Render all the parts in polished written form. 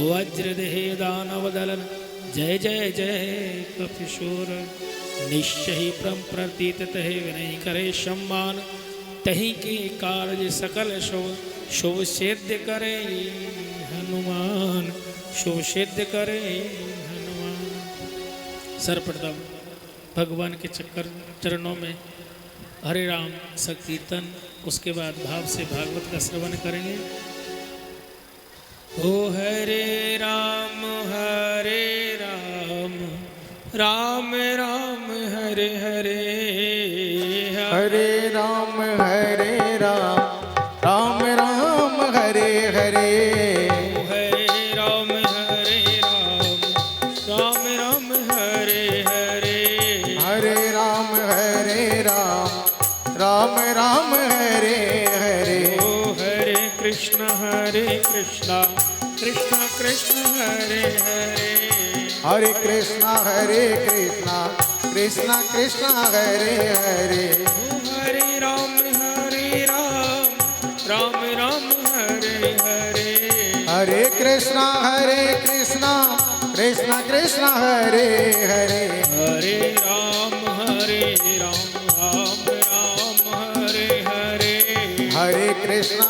वज्रदेह दानवदलन जय जय जय कपिशोर। निश्चय ही परम प्रतीत तहे विनय करे सम्मान, तही के कार्य सकल शुभ सिद्ध करे हनुमान, शुभ सिद्ध करे हनुमान। सर्वप्रथम भगवान के चरणों में हरे राम संकीर्तन, उसके बाद भाव से भागवत का श्रवण करेंगे। ओ हरे राम राम राम हरे हरे, हरे राम राम राम हरे हरे। हरे राम राम राम हरे हरे, हरे राम राम राम हरे हरे। ओ हरे कृष्ण कृष्ण कृष्ण हरे हरे, हरे कृष्ण कृष्ण कृष्ण हरे हरे। ओ हरे राम राम हरे हरे, हरे कृष्ण कृष्ण कृष्ण हरे हरे। हरे राम राम हरे हरे, हरे कृष्ण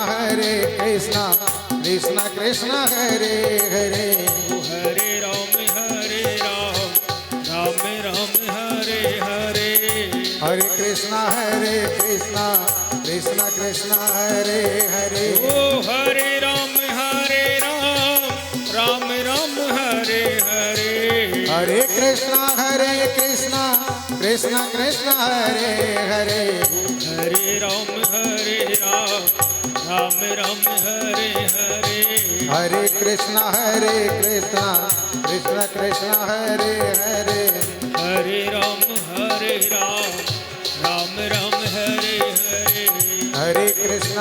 कृष्ण कृष्ण हरे हरे। ओ हरे राम राम हरे हरे, हरे कृष्ण कृष्ण कृष्ण हरे हरे। ओ हरे राम राम हरे हरे, हरे कृष्ण कृष्ण कृष्ण हरे हरे। हरे राम राम हरे हरे, हरे कृष्ण कृष्ण कृष्ण हरे हरे। हरे राम राम हरे हरे, हरे कृष्ण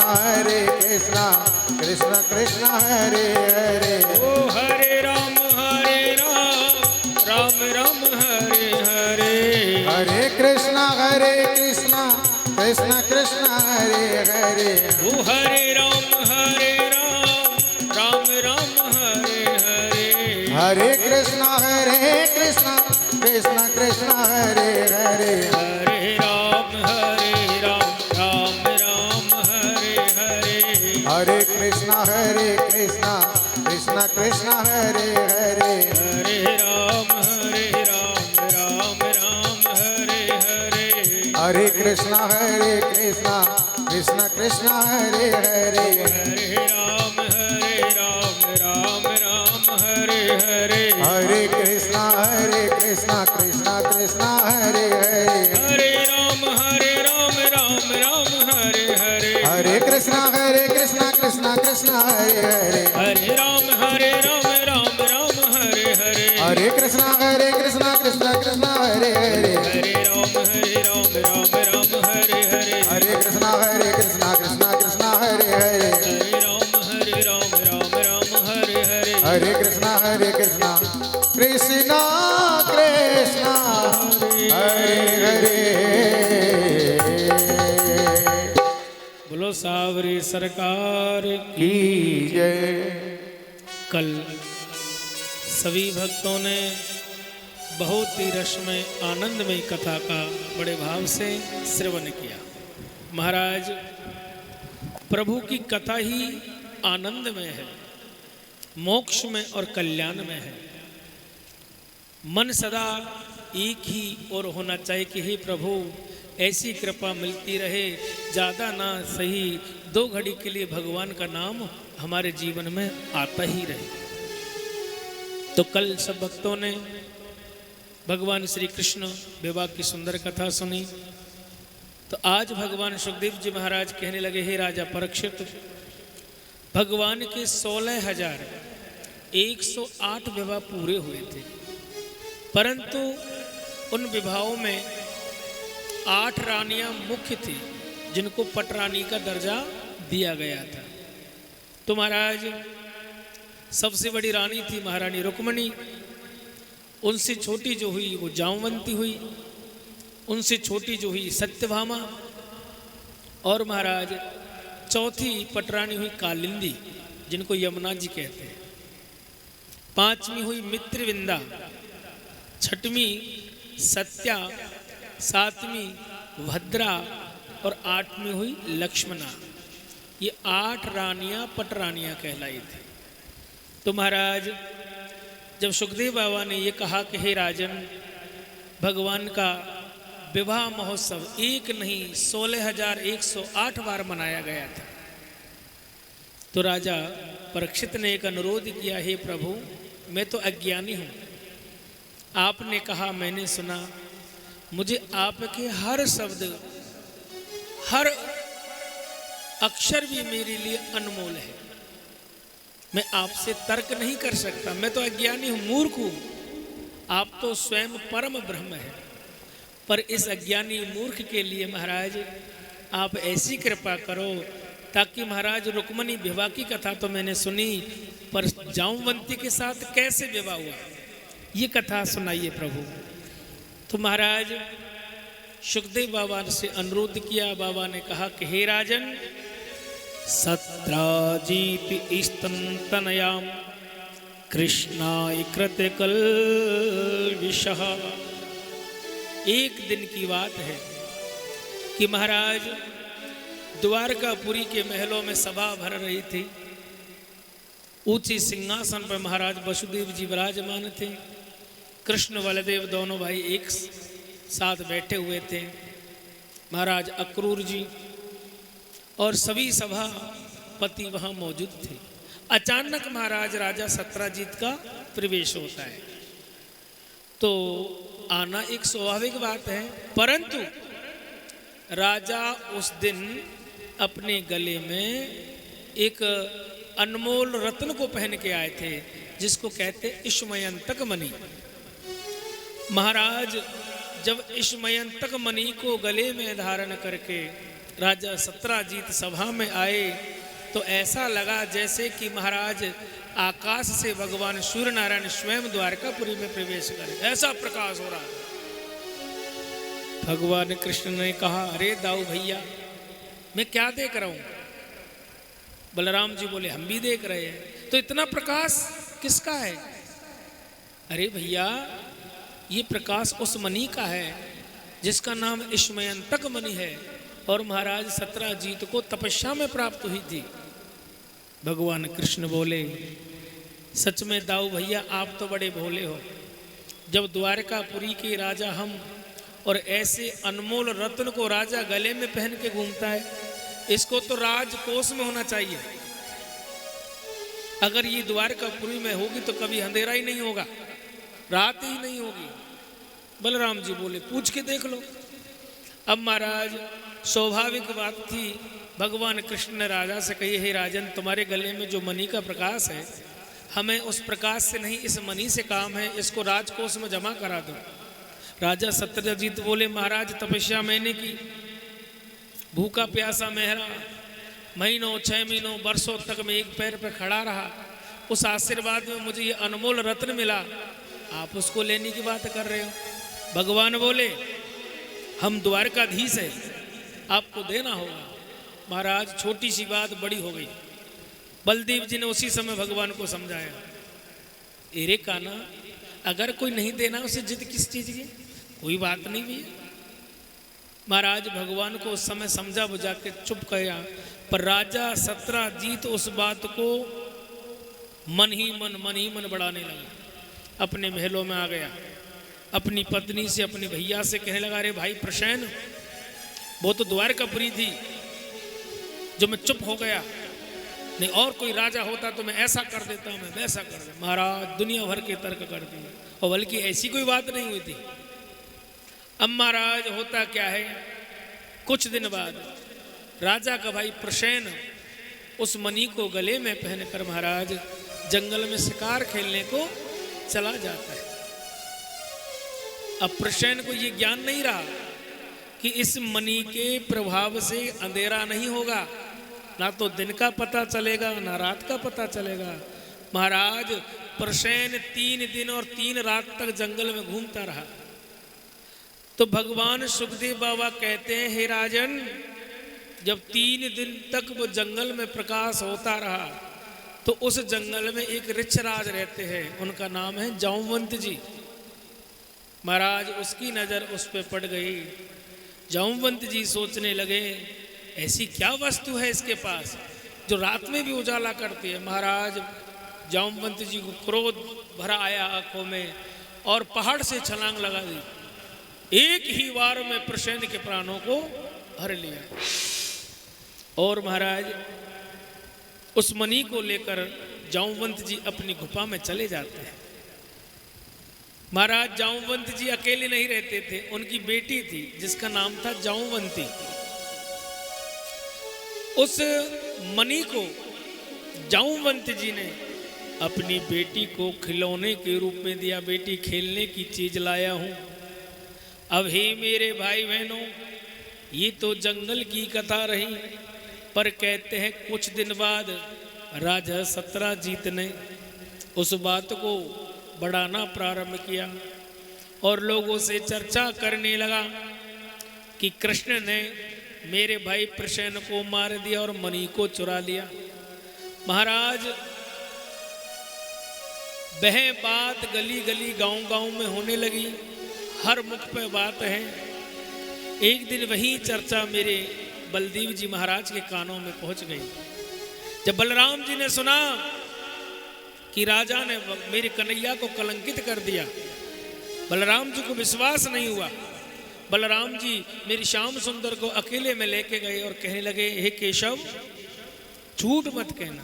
कृष्ण कृष्ण हरे हरे। ओ हरे राम राम हरे हरे, हरे कृष्ण कृष्ण कृष्ण हरे हरे। ओ हरे राम राम हरे हरे, हरे कृष्ण कृष्ण कृष्ण हरे हरे। हरे राम राम हरे हरे, हरे कृष्ण कृष्ण कृष्ण हरे हरे। हरे राम राम हरे हरे, हरे कृष्ण कृष्ण कृष्ण हरे हरे। हरे राम राम हरे हरे, हरे कृष्ण कृष्ण कृष्ण हरे हरे। हरे राम राम हरे हरे, हरे कृष्ण कृष्ण कृष्ण हरे हरे। हरे राम राम हरे हरे, हरे कृष्ण कृष्ण कृष्ण हरे हरे। हरे राम राम हरे हरे, हरे कृष्ण कृष्ण कृष्ण हरे हरे। हरे राम राम हरे हरे, हरे कृष्ण कृष्ण कृष्ण हरे हरे। बोलो सावरी सरकार की जय। कल सभी भक्तों ने बहुत ही रसमय आनंदमय कथा का बड़े भाव से श्रवण किया। महाराज, प्रभु की कथा ही आनंदमय है, मोक्ष में और कल्याण में है। मन सदा एक ही और होना चाहिए कि हे प्रभु ऐसी कृपा मिलती रहे, ज़्यादा ना सही 2 घड़ी के लिए भगवान का नाम हमारे जीवन में आता ही रहे। तो कल सब भक्तों ने भगवान श्री कृष्ण विवाह की सुंदर कथा सुनी। तो आज भगवान सुखदेव जी महाराज कहने लगे, हे राजा परीक्षित, भगवान के 16,108 विवाह पूरे हुए थे, परंतु उन विवाहों में 8 रानियां मुख्य थी जिनको पटरानी का दर्जा दिया गया था। तो महाराज सबसे बड़ी रानी थी महारानी रुक्मणी, उनसे छोटी जो हुई वो जामवंती हुई, उनसे छोटी जो हुई सत्यभामा, और महाराज चौथी पटरानी हुई कालिंदी, जिनको यमुना जी कहते हैं। पांचवी हुई मित्रविंदा, छठवीं सत्या, सातवीं भद्रा और आठवीं हुई लक्ष्मणा। ये 8 रानियां पटरानियां कहलाई थी। तो महाराज जब सुखदेव बाबा ने ये कहा कि हे राजन, भगवान का विवाह महोत्सव एक नहीं 16,108 बार मनाया गया था, तो राजा परीक्षित ने एक अनुरोध किया, हे प्रभु मैं तो अज्ञानी हूँ, आपने कहा मैंने सुना, मुझे आपके हर शब्द हर अक्षर भी मेरे लिए अनमोल है, मैं आपसे तर्क नहीं कर सकता, मैं तो अज्ञानी हूँ, मूर्ख हूँ, आप तो स्वयं परम ब्रह्म है। पर इस अज्ञानी मूर्ख के लिए महाराज आप ऐसी कृपा करो ताकि महाराज रुक्मणी विवाह की कथा तो मैंने सुनी, पर जामवंती के साथ कैसे विवाह हुआ ये कथा सुनाइए प्रभु। तो महाराज सुखदेव बाबा से अनुरोध किया। बाबा ने कहा कि हे राजन, सत्राजीत स्तनतनयाम कृष्णाय कृतकल विषः। एक दिन की बात है कि महाराज द्वारकापुरी के महलों में सभा भर रही थी। ऊंची सिंहासन पर महाराज वसुदेव जी विराजमान थे, कृष्ण बलदेव दोनों भाई एक साथ बैठे हुए थे, महाराज अक्रूर जी और सभी सभापति वहां मौजूद थे। अचानक महाराज राजा सत्राजीत का प्रवेश होता है, तो आना एक स्वाभाविक बात है, परंतु राजा उस दिन अपने गले में एक अनमोल रत्न को पहन के आए थे, जिसको कहते इष्मयंतक मणि। महाराज जब इष्मयंतक मणि को गले में धारण करके राजा सत्राजीत सभा में आए, तो ऐसा लगा जैसे कि महाराज आकाश से भगवान सूर्य नारायण स्वयं द्वारकापुरी में प्रवेश करे, ऐसा प्रकाश हो रहा। भगवान कृष्ण ने कहा, अरे दाऊ भैया मैं क्या देख रहा हूं? बलराम जी बोले, हम भी देख रहे हैं। तो इतना प्रकाश किसका है? अरे भैया ये प्रकाश उस मणि का है जिसका नाम इष्मयंतक मणि है, और महाराज सत्राजीत को तपस्या में प्राप्त हुई थी। भगवान कृष्ण बोले, सच में दाऊ भैया आप तो बड़े भोले हो। जब द्वारकापुरी के राजा हम, और ऐसे अनमोल रत्न को राजा गले में पहन के घूमता है, इसको तो राजकोष में होना चाहिए। अगर ये द्वारकापुरी में होगी तो कभी अंधेरा ही नहीं होगा, रात ही नहीं होगी। बलराम जी बोले, पूछ के देख लो। अब महाराज स्वाभाविक बात थी, भगवान कृष्ण ने राजा से कही, हे राजन तुम्हारे गले में जो मणि का प्रकाश है, हमें उस प्रकाश से नहीं इस मणि से काम है, इसको राजकोष में जमा करा दो। राजा सत्यजीत बोले, महाराज तपस्या मैंने की, भूखा प्यासा मेहरा, महीनों 6 महीनों वर्षों तक मैं एक पैर पर खड़ा रहा, उस आशीर्वाद में मुझे ये अनमोल रत्न मिला, आप उसको लेने की बात कर रहे हो। भगवान बोले, हम द्वारकाधीश है, आपको देना होगा। महाराज छोटी सी बात बड़ी हो गई। बलदेव जी ने उसी समय भगवान को समझाया, एरे काना अगर कोई नहीं देना उसे जिद किस चीज की, कोई बात नहीं भी। महाराज भगवान को उस समय समझा बुझा के चुप किया, पर राजा सत्राजीत उस बात को मन ही मन बढ़ाने लगा। अपने महलों में आ गया, अपनी पत्नी से अपने भैया से कहने लगा, अरे भाई प्रसन्न, वो तो द्वारकापुरी थी जो मैं चुप हो गया, नहीं और कोई राजा होता तो मैं ऐसा कर देता, मैं वैसा कर देता। महाराज दुनिया भर के तर्क कर दिए, और बल्कि ऐसी कोई बात नहीं हुई थी। अब महाराज होता क्या है, कुछ दिन बाद राजा का भाई प्रसन्न उस मणि को गले में पहनकर महाराज जंगल में शिकार खेलने को चला जाता है। अब प्रसन्न को ये ज्ञान नहीं रहा कि इस मणि के प्रभाव से अंधेरा नहीं होगा, ना तो दिन का पता चलेगा ना रात का पता चलेगा। महाराज प्रसन्न 3 दिन और 3 रात तक जंगल में घूमता रहा। तो भगवान सुखदेव बाबा कहते हैं, हे राजन, जब 3 दिन तक वो जंगल में प्रकाश होता रहा, तो उस जंगल में एक ऋक्षराज रहते हैं, उनका नाम है जामवंत जी। महाराज उसकी नज़र उस पर पड़ गई। जामवंत जी सोचने लगे ऐसी क्या वस्तु है इसके पास जो रात में भी उजाला करती है। महाराज जामवंत जी को क्रोध भरा आया आंखों में और पहाड़ से छलांग लगा दी। एक ही वार में प्रसेन के प्राणों को हर लिया। और महाराज उस मणि को लेकर जामवंत जी अपनी गुफा में चले जाते हैं। महाराज जामवंत जी अकेले नहीं रहते थे, उनकी बेटी थी जिसका नाम था जामवंती। उस मणि को जामवंत जी ने अपनी बेटी को खिलौने के रूप में दिया। बेटी खेलने की चीज लाया हूं। अब हे मेरे भाई बहनों, ये तो जंगल की कथा रही, पर कहते हैं कुछ दिन बाद राजा सत्यजीत ने उस बात को बढ़ाना प्रारंभ किया और लोगों से चर्चा करने लगा कि कृष्ण ने मेरे भाई प्रसेन को मार दिया और मणि को चुरा लिया। महाराज वह बात गली गली गांव गांव में होने लगी, हर मुख पे बात है। एक दिन वही चर्चा मेरे बलदेव जी महाराज के कानों में पहुंच गई। जब बलराम जी ने सुना कि राजा ने मेरे कन्हैया को कलंकित कर दिया, बलराम जी को विश्वास नहीं हुआ। बलराम जी मेरी श्याम सुंदर को अकेले में लेके गए और कहने लगे, हे केशव, झूठ मत कहना,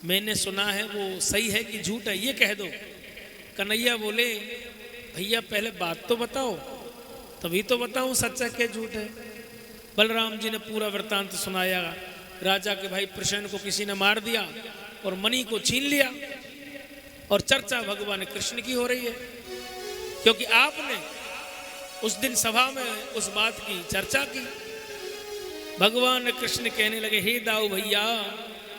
मैंने सुना है वो सही है कि झूठ है ये कह दो। कन्हैया बोले, भैया पहले बात तो बताओ, तभी तो बताऊं सच्चा क्या झूठ है। बलराम जी ने पूरा वृत्तांत सुनाया। राजा के भाई प्रसेन को किसी ने मार दिया और मणि को छीन लिया, और चर्चा भगवान कृष्ण की हो रही है, क्योंकि आपने उस दिन सभा में उस बात की चर्चा की। भगवान कृष्ण कहने लगे, हे दाऊ भैया,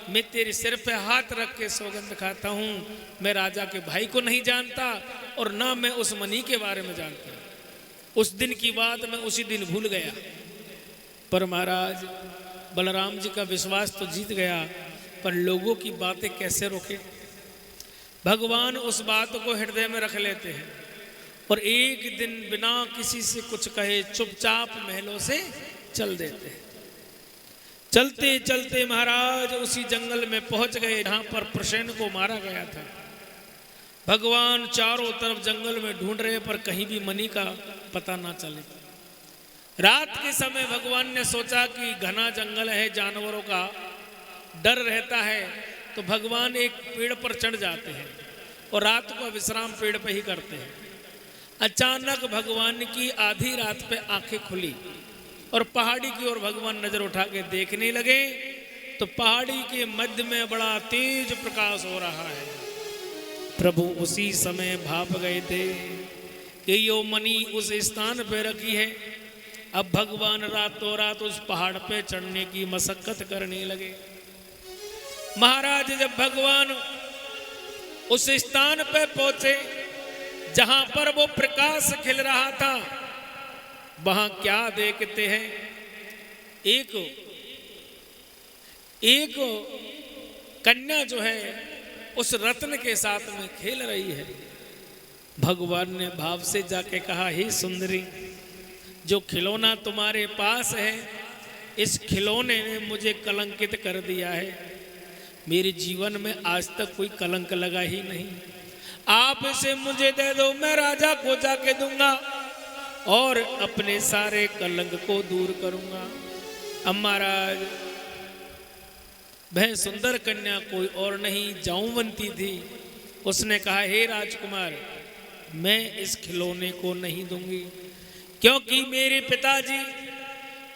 मैं तेरे सिर पे हाथ रख के सौगंध खाता हूं, मैं राजा के भाई को नहीं जानता और ना मैं उस मणि के बारे में जानता। उस दिन की बात मैं उसी दिन भूल गया। पर महाराज बलराम जी का विश्वास तो जीत गया, पर लोगों की बातें कैसे रोके। भगवान उस बात को हृदय में रख लेते हैं और एक दिन बिना किसी से कुछ कहे चुपचाप महलों से चल देते हैं। चलते चलते महाराज उसी जंगल में पहुंच गए जहां पर प्रसेन को मारा गया था। भगवान चारों तरफ जंगल में ढूंढ रहे, पर कहीं भी मणि का पता ना चले। रात के समय भगवान ने सोचा कि घना जंगल है, जानवरों का डर रहता है, तो भगवान एक पेड़ पर चढ़ जाते हैं और रात को विश्राम पेड़ पे ही करते हैं। अचानक भगवान की आधी रात पे आंखें खुली और पहाड़ी की ओर भगवान नजर उठा के देखने लगे, तो पहाड़ी के मध्य में बड़ा तेज प्रकाश हो रहा है। प्रभु उसी समय भाप गए थे कि यो मणि उस स्थान पे रखी है। अब भगवान रातों रात उस पहाड़ पे चढ़ने की मशक्कत करने लगे। महाराज जब भगवान उस स्थान पे पहुंचे जहां पर वो प्रकाश खिल रहा था, वहां क्या देखते हैं, एक कन्या जो है उस रत्न के साथ में खेल रही है। भगवान ने भाव से जाके कहा, हे सुंदरी, जो खिलौना तुम्हारे पास है, इस खिलौने ने मुझे कलंकित कर दिया है। मेरे जीवन में आज तक कोई कलंक लगा ही नहीं। आप इसे मुझे दे दो, मैं राजा को जाके दूंगा और अपने सारे कलंक को दूर करूंगा। अब महाराज वह सुंदर कन्या कोई और नहीं, जामवंती थी। उसने कहा, हे राजकुमार, मैं इस खिलौने को नहीं दूंगी, क्योंकि मेरे पिताजी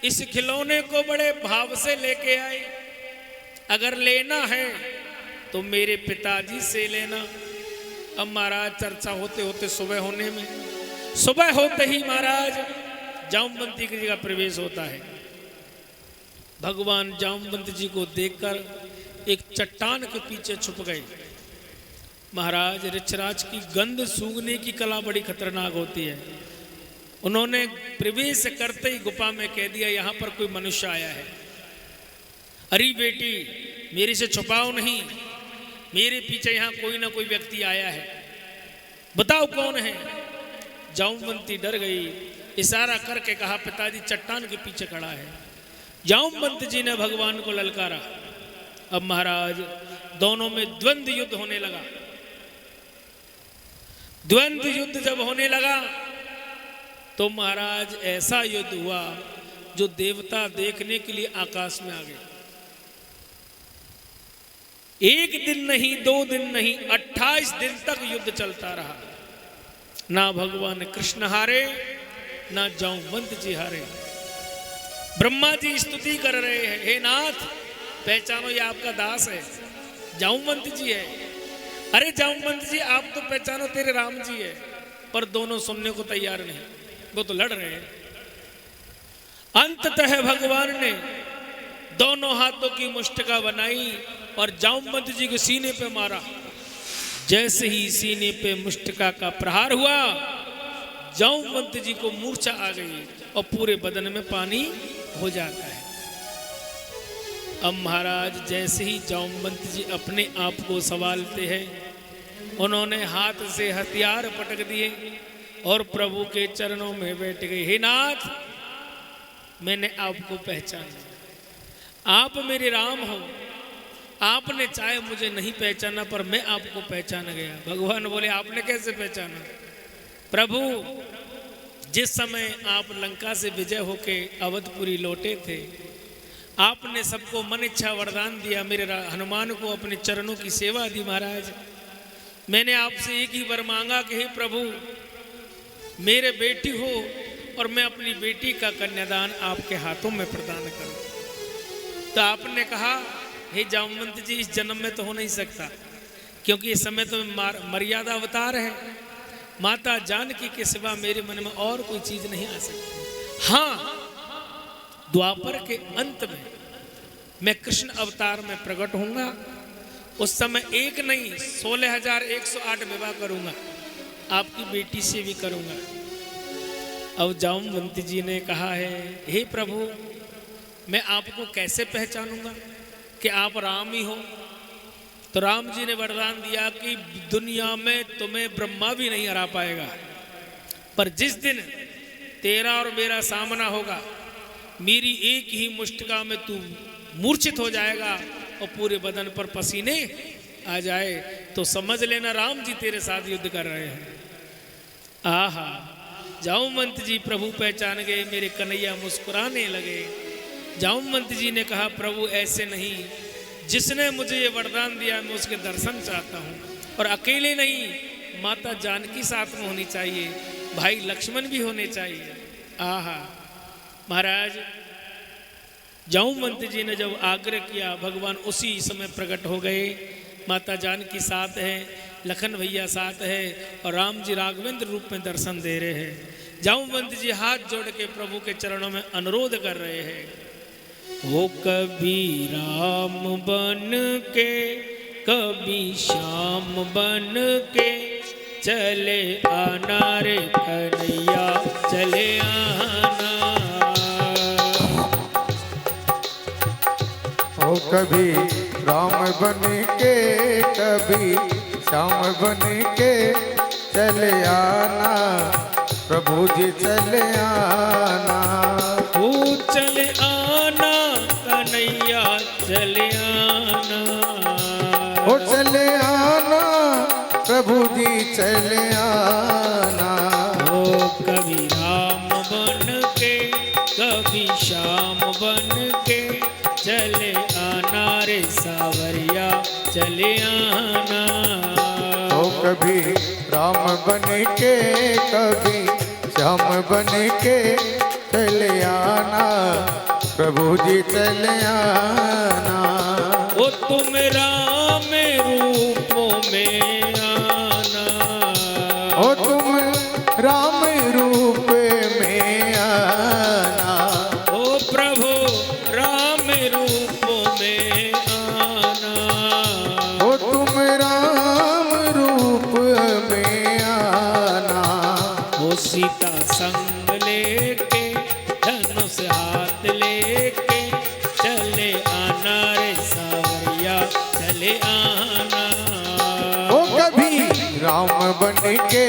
इस खिलौने को बड़े भाव से लेके आए। अगर लेना है तो मेरे पिताजी से लेना। अब महाराज चर्चा होते होते सुबह होते ही महाराज जामवंती की जगह प्रवेश होता है। भगवान जामवंत जी को देखकर एक चट्टान के पीछे छुप गए। महाराज ऋक्षराज की गंध सूंघने की कला बड़ी खतरनाक होती है। उन्होंने प्रवेश करते ही गुफा में कह दिया, यहां पर कोई मनुष्य आया है। अरे बेटी, मेरे से छुपाओ नहीं, मेरे पीछे यहाँ कोई ना कोई व्यक्ति आया है, बताओ कौन है। जामवंती डर गई, इशारा करके कहा पिताजी चट्टान के पीछे खड़ा है। जामवंत जी ने भगवान को ललकारा। अब महाराज दोनों में द्वंद्व युद्ध होने लगा। द्वंद्व युद्ध जब होने लगा तो महाराज ऐसा युद्ध हुआ जो देवता देखने के लिए आकाश में आ गए। एक दिन नहीं, 2 दिन नहीं, 28 दिन तक युद्ध चलता रहा। ना भगवान कृष्ण हारे, ना जामवंत जी हारे। ब्रह्मा जी स्तुति कर रहे हैं, हे नाथ पहचानो ये आपका दास है, जामवंत जी है। अरे जामवंत जी आप तो पहचानो तेरे राम जी है। पर दोनों सुनने को तैयार नहीं, वो तो लड़ रहे हैं। अंततः भगवान ने दोनों हाथों की मुष्टिका बनाई और जामवंत जी के सीने पे मारा। जैसे ही सीने पे मुष्टिका का प्रहार हुआ, जामवंत जी को मूर्छा आ गई और पूरे बदन में पानी हो जाता है। अब महाराज जैसे ही जामवंत जी अपने आप को संभालते हैं, उन्होंने हाथ से हथियार पटक दिए और प्रभु के चरणों में बैठ गए। हे नाथ मैंने आपको पहचाना, आप मेरे राम हो। आपने चाहे मुझे नहीं पहचाना पर मैं आपको पहचान गया। भगवान बोले आपने कैसे पहचाना? प्रभु जिस समय आप लंका से विजय होके अवधपुरी लौटे थे, आपने सबको मन इच्छा वरदान दिया, मेरे हनुमान को अपने चरणों की सेवा दी। महाराज मैंने आपसे एक ही वर मांगा कि हे प्रभु मेरे बेटी हो और मैं अपनी बेटी का कन्यादान आपके हाथों में प्रदान करूं। तो आपने कहा हे जामवंत जी इस जन्म में तो हो नहीं सकता, क्योंकि इस समय तो मर्यादा अवतार है। माता जानकी के सिवा मेरे मन में और कोई चीज नहीं आ सकती। हाँ द्वापर के अंत में मैं कृष्ण अवतार में प्रकट होऊंगा, उस समय एक नहीं 16,108 विवाह करूंगा, आपकी बेटी से भी करूंगा। अब जामवंत जी ने कहा है हे प्रभु मैं आपको कैसे पहचानूंगा कि आप राम ही हो? तो राम जी ने वरदान दिया कि दुनिया में तुम्हें ब्रह्मा भी नहीं हरा पाएगा, पर जिस दिन तेरा और मेरा सामना होगा, मेरी एक ही मुष्टिका में तू मूर्छित हो जाएगा और पूरे बदन पर पसीने आ जाए तो समझ लेना राम जी तेरे साथ युद्ध कर रहे हैं। आहा जामवंत जी प्रभु पहचान गए, मेरे कन्हैया मुस्कुराने लगे। जामवंत जी ने कहा प्रभु ऐसे नहीं, जिसने मुझे ये वरदान दिया मैं उसके दर्शन चाहता हूँ, और अकेले नहीं माता जानकी साथ में होनी चाहिए, भाई लक्ष्मण भी होने चाहिए। आहा महाराज जामवंत जी ने जब आग्रह किया भगवान उसी समय प्रकट हो गए। माता जानकी साथ है, लखन भैया साथ है और राम जी राघवेंद्र रूप में दर्शन दे रहे हैं। जामवंत जी हाथ जोड़ के प्रभु के चरणों में अनुरोध कर रहे हैं, वो कभी राम बन के कभी श्याम बन के चले आना रे कन्हैया चले आना। वो कभी राम बन के कभी श्याम बन के चले आना, प्रभु जी चले आना। वो चले आना कन्हैया चले आना, वो चले आना प्रभु जी चले आना। वो कभी राम बन के कभी श्याम बन के चले आना रे सावरिया चले आना। वो कभी राम बन के कभी श्याम बन के चले आना, प्रभु जी चले आना। वो तुम राम रूपों में आना, ओ तुम राम रूप में आना। ओ प्रभु राम रूपों में आना। ओ तुम राम रूप में आना। वो सीता संग लेके धनुष हाथ लेके चले आना रे सावरिया राम बन के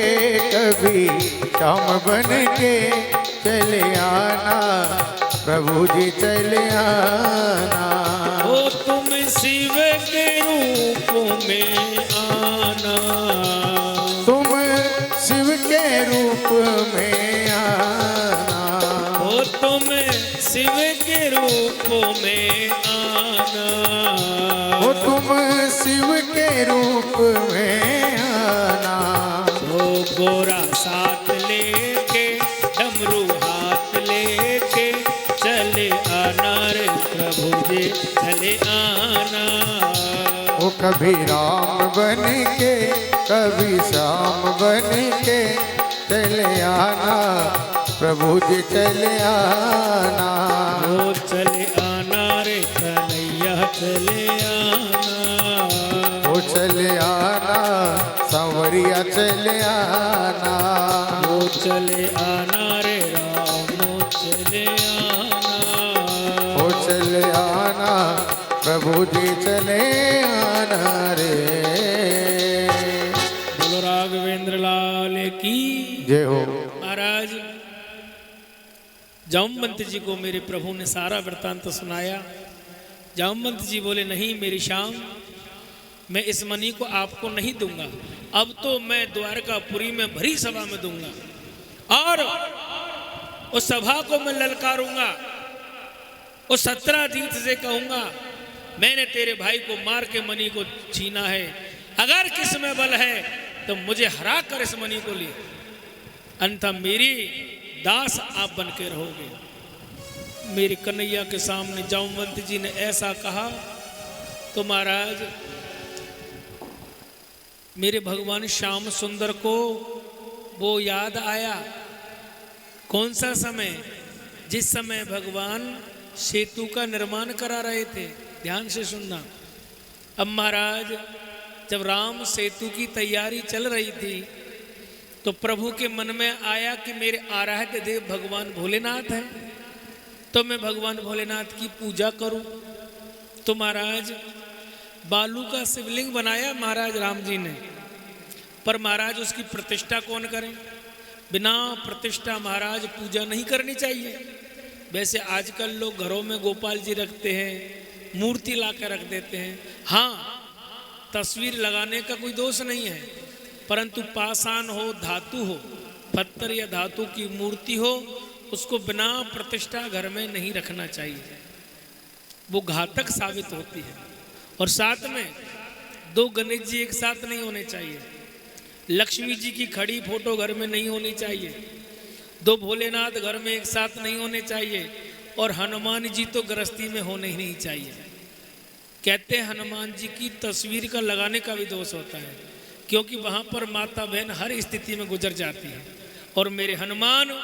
कभी श्याम बन के चले आना, प्रभु जी चले आना। ओ तुम शिव के रूप में आना, तुम शिव के रूप में आना, ओ तुम शिव के रूप में आना, ओ तुम शिव के रूप में आना। ओ गोरा साथ लेके डमरू हाथ लेके चले आना रे प्रभु जी चले आना। वो कभी राम बन के कभी श्याम बन के चले आना, प्रभु जी चले आना। ओ चले आना रे कन्हैया चले आना, वो चले आना, सांवरिया चले आना। ओ चले आना रे राम चले आना, वो चले आना, प्रभु जी चले आना रे। बोलो राघवेंद्र लाल की जय हो। महाराज जामवंत जी को मेरे प्रभु ने सारा वृत्तांत सुनाया। जामवंत जी बोले नहीं मेरी शाम, मैं इस मणि को आपको नहीं दूंगा, अब तो मैं द्वारकापुरी में भरी सभा में दूंगा और उस सभा को मैं ललकारूंगा, उस 17 तीर्थ से कहूंगा मैंने तेरे भाई को मार के मणि को छीना है, अगर किस में बल है तो मुझे हरा कर इस मणि को ले, अन्यथा मेरी दास आप बन के रहोगे। मेरे कन्हैया के सामने जामवंत जी ने ऐसा कहा तो महाराज मेरे भगवान श्याम सुंदर को वो याद आया। कौन सा समय? जिस समय भगवान सेतु का निर्माण करा रहे थे। ध्यान से सुनना। अब महाराज जब राम सेतु की तैयारी चल रही थी तो प्रभु के मन में आया कि मेरे आराध्य देव भगवान भोलेनाथ हैं, तो मैं भगवान भोलेनाथ की पूजा करूं। तो महाराज बालू का शिवलिंग बनाया महाराज राम जी ने, पर महाराज उसकी प्रतिष्ठा कौन करे? बिना प्रतिष्ठा महाराज पूजा नहीं करनी चाहिए। वैसे आजकल लोग घरों में गोपाल जी रखते हैं, मूर्ति ला कर रख देते हैं। हाँ, तस्वीर लगाने का कोई दोष नहीं है, परंतु पाषाण हो, धातु हो, पत्थर या धातु की मूर्ति हो, उसको बिना प्रतिष्ठा घर में नहीं रखना चाहिए, वो घातक साबित होती है। और साथ में 2 गणेश जी एक साथ नहीं होने चाहिए, लक्ष्मी जी की खड़ी फोटो घर में नहीं होनी चाहिए, 2 भोलेनाथ घर में एक साथ नहीं होने चाहिए, और हनुमान जी तो गृहस्थी में होने ही नहीं चाहिए। कहते हैं हनुमान जी की तस्वीर का लगाने का भी दोष होता है, क्योंकि वहाँ पर माता बहन हर स्थिति में गुजर जाती है, और मेरे हनुमान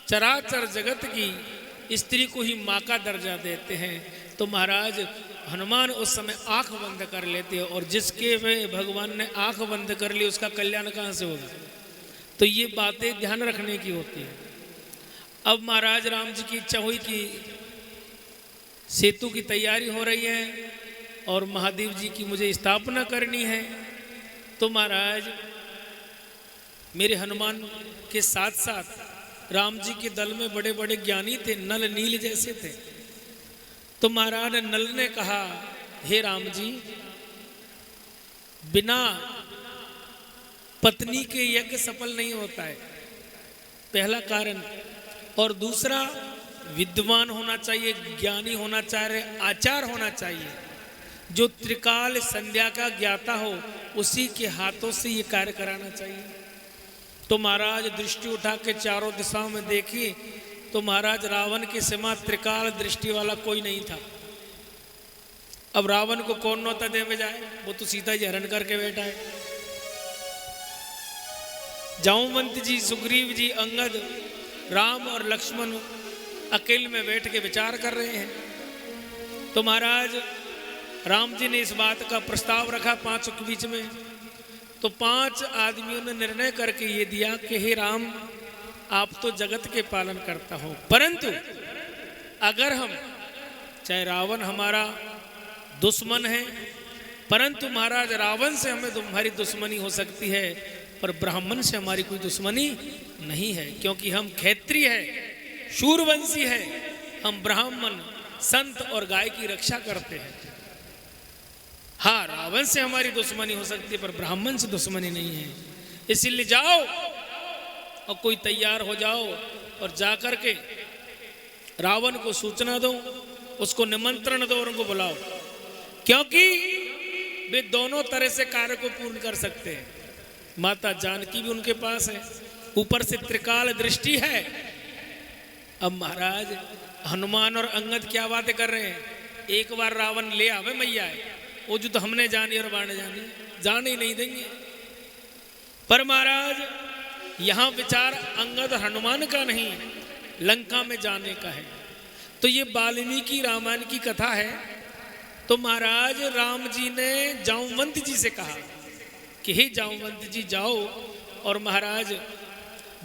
चराचर जगत की स्त्री को ही माँ का दर्जा देते हैं। तो महाराज हनुमान उस समय आंख बंद कर लेते हैं, और जिसके में भगवान ने आंख बंद कर ली उसका कल्याण कहाँ से होगा? तो ये बातें ध्यान रखने की होती है। अब महाराज राम जी की इच्छा हुई कि सेतु की तैयारी हो रही है और महादेव जी की मुझे स्थापना करनी है। तो महाराज मेरे हनुमान के साथ साथ राम जी के दल में बड़े बड़े ज्ञानी थे, नल नील जैसे थे। तो महाराज नल ने कहा, हे राम जी, बिना पत्नी के यज्ञ सफल नहीं होता है, पहला कारण। और दूसरा, विद्वान होना चाहिए, ज्ञानी होना चाहिए, आचार होना चाहिए। जो त्रिकाल संध्या का ज्ञाता हो उसी के हाथों से ये कार्य कराना चाहिए। तो महाराज दृष्टि उठा के चारों दिशाओं में देखी तो महाराज रावण के सिवा त्रिकाल दृष्टि वाला कोई नहीं था। अब रावण को कौन नौता दे में जाए? वो तो सीता जी हरण करके बैठा है। जामवंत जी, सुग्रीव जी, अंगद, राम और लक्ष्मण अकेले में बैठ के विचार कर रहे हैं। तो महाराज राम जी ने इस बात का प्रस्ताव रखा 5 के बीच में। तो 5 आदमियों ने निर्णय करके ये दिया कि हे राम, आप तो जगत के पालन करता हो, परंतु अगर हम, चाहे रावण हमारा दुश्मन है परंतु महाराज रावण से हमें तुम्हारी दुश्मनी हो सकती है, पर ब्राह्मण से हमारी कोई दुश्मनी नहीं है, क्योंकि हम क्षत्रिय है, शूरवंशी है, हम ब्राह्मण संत और गाय की रक्षा करते हैं। हाँ, रावण से हमारी दुश्मनी हो सकती है, पर ब्राह्मण से दुश्मनी नहीं है। इसीलिए जाओ और कोई तैयार हो जाओ और जाकर के रावण को सूचना दो, उसको निमंत्रण दो और उनको बुलाओ, क्योंकि वे दोनों तरह से कार्य को पूर्ण कर सकते हैं। माता जानकी भी उनके पास है, ऊपर से त्रिकाल दृष्टि है। अब महाराज हनुमान और अंगद क्या बातें कर रहे हैं, एक बार रावण ले आवे मैया है, वो जो तो हमने जानी और बाणे जानी, जाने ही नहीं देंगे। पर महाराज यहाँ विचार अंगद हनुमान का नहीं, लंका में जाने का है। तो ये वाल्मीकि रामायण की कथा है। तो महाराज राम जी ने जामवंत जी से कहा कि हे जामवंत जी, जाओ और महाराज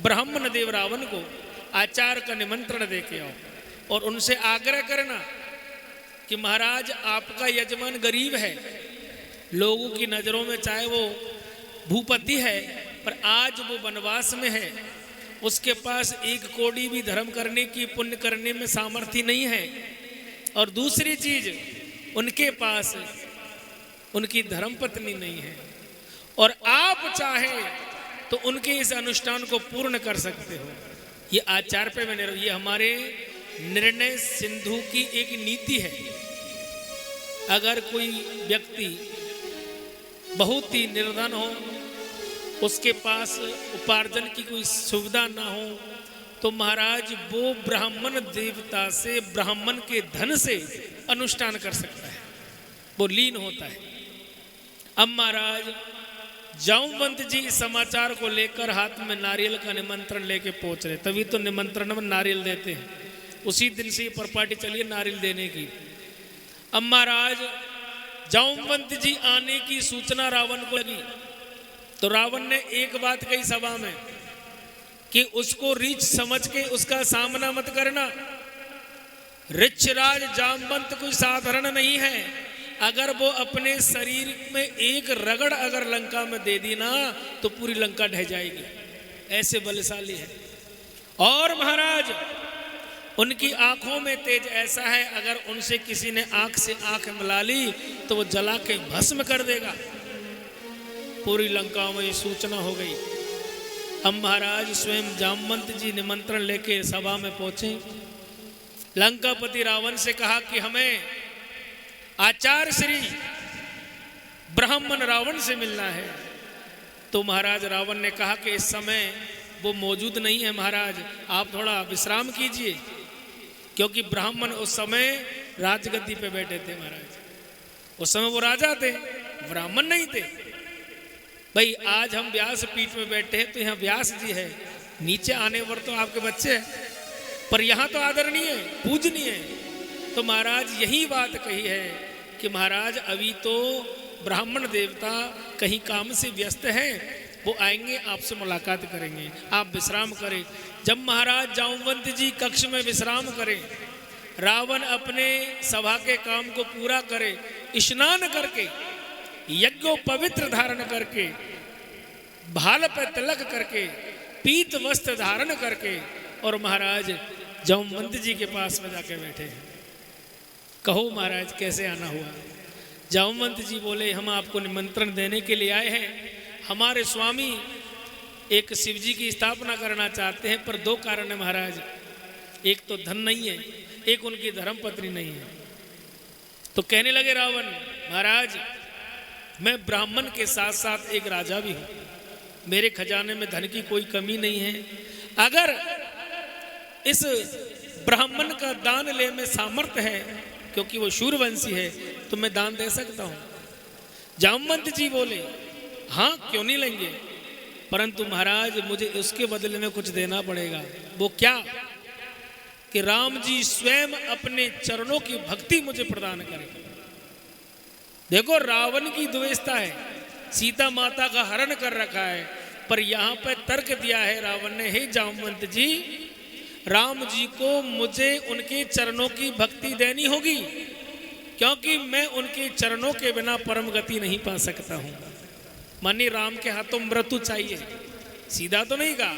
ब्राह्मण देव रावण को आचार का निमंत्रण दे के आओ और उनसे आग्रह करना कि महाराज आपका यजमान गरीब है, लोगों की नज़रों में चाहे वो भूपति है, पर आज वो वनवास में है, उसके पास एक कौड़ी भी धर्म करने की, पुण्य करने में सामर्थ्य नहीं है। और दूसरी चीज, उनके पास उनकी धर्मपत्नी नहीं है, और आप चाहे तो उनके इस अनुष्ठान को पूर्ण कर सकते हो। ये आचार पे मैंने, ये हमारे निर्णय सिंधु की एक नीति है। अगर कोई व्यक्ति बहुत ही निर्धन हो, उसके पास उपार्जन की कोई सुविधा ना हो, तो महाराज वो ब्राह्मण देवता से, ब्राह्मण के धन से अनुष्ठान कर सकता है, वो लीन होता है। अब महाराज जामवंत जी इस समाचार को लेकर हाथ में नारियल का निमंत्रण लेके पहुंच रहे, तभी तो निमंत्रण में नारियल देते हैं, उसी दिन से प्रॉपर्टी चलिए नारियल देने की। अब महाराज जामवंत जी आने की सूचना रावण को लगी, तो रावण ने एक बात कही सभा में कि उसको रीछ समझ के उसका सामना मत करना। ऋक्षराज जामवंत कोई साधारण नहीं है, अगर वो अपने शरीर में एक रगड़ अगर लंका में दे दी ना तो पूरी लंका ढह जाएगी, ऐसे बलशाली है। और महाराज उनकी आंखों में तेज ऐसा है, अगर उनसे किसी ने आंख से आंख मिला ली तो वो जला के भस्म कर देगा। पूरी लंका में ये सूचना हो गई। अब महाराज स्वयं जामवंत जी निमंत्रण लेके सभा में पहुंचे। लंकापति रावण से कहा कि हमें आचार्य श्री ब्राह्मण रावण से मिलना है। तो महाराज रावण ने कहा कि इस समय वो मौजूद नहीं है महाराज, आप थोड़ा विश्राम कीजिए, क्योंकि ब्राह्मण उस समय राजगद्दी पे बैठे थे महाराज। उस समय वो राजा थे, ब्राह्मण नहीं थे। भाई आज हम व्यास पीठ में बैठे हैं तो यहाँ व्यास जी है, नीचे आने पर तो आपके बच्चे हैं, पर यहाँ तो आदरणीय है, पूजनीय है। तो महाराज यही बात कही है कि महाराज अभी तो ब्राह्मण देवता कहीं काम से व्यस्त हैं, वो आएंगे आपसे मुलाकात करेंगे, आप विश्राम करें। जब महाराज जामवंत जी कक्ष में विश्राम करें, रावण अपने सभा के काम को पूरा करे, स्नान करके, यज्ञो पवित्र धारण करके, भाल पे तिलक करके, पीत वस्त्र धारण करके, और महाराज जामवंत जी के पास में जाके बैठे। कहो महाराज कैसे आना हुआ? जामवंत जी बोले, हम आपको निमंत्रण देने के लिए आए हैं। हमारे स्वामी एक शिव जी की स्थापना करना चाहते हैं, पर दो कारण है महाराज, एक तो धन नहीं है, एक उनकी धर्मपत्नी नहीं है। तो कहने लगे रावण, महाराज मैं ब्राह्मण के साथ साथ एक राजा भी हूं, मेरे खजाने में धन की कोई कमी नहीं है। अगर इस ब्राह्मण का दान ले में सामर्थ्य है, क्योंकि वो शूरवंशी है, तो मैं दान दे सकता हूं। जामवंत जी बोले, हाँ क्यों नहीं लेंगे, परंतु महाराज मुझे उसके बदले में कुछ देना पड़ेगा। वो क्या? कि राम जी स्वयं अपने चरणों की भक्ति मुझे प्रदान करें। देखो रावण की द्वेषता है, सीता माता का हरण कर रखा है, पर यहाँ पे तर्क दिया है रावण ने, हे जामवंत जी, राम जी को मुझे उनके चरणों की भक्ति देनी होगी, क्योंकि मैं उनके चरणों के बिना परम गति नहीं पा सकता हूं। मानी राम के हाथों मृत्यु चाहिए, सीधा तो नहीं कहा,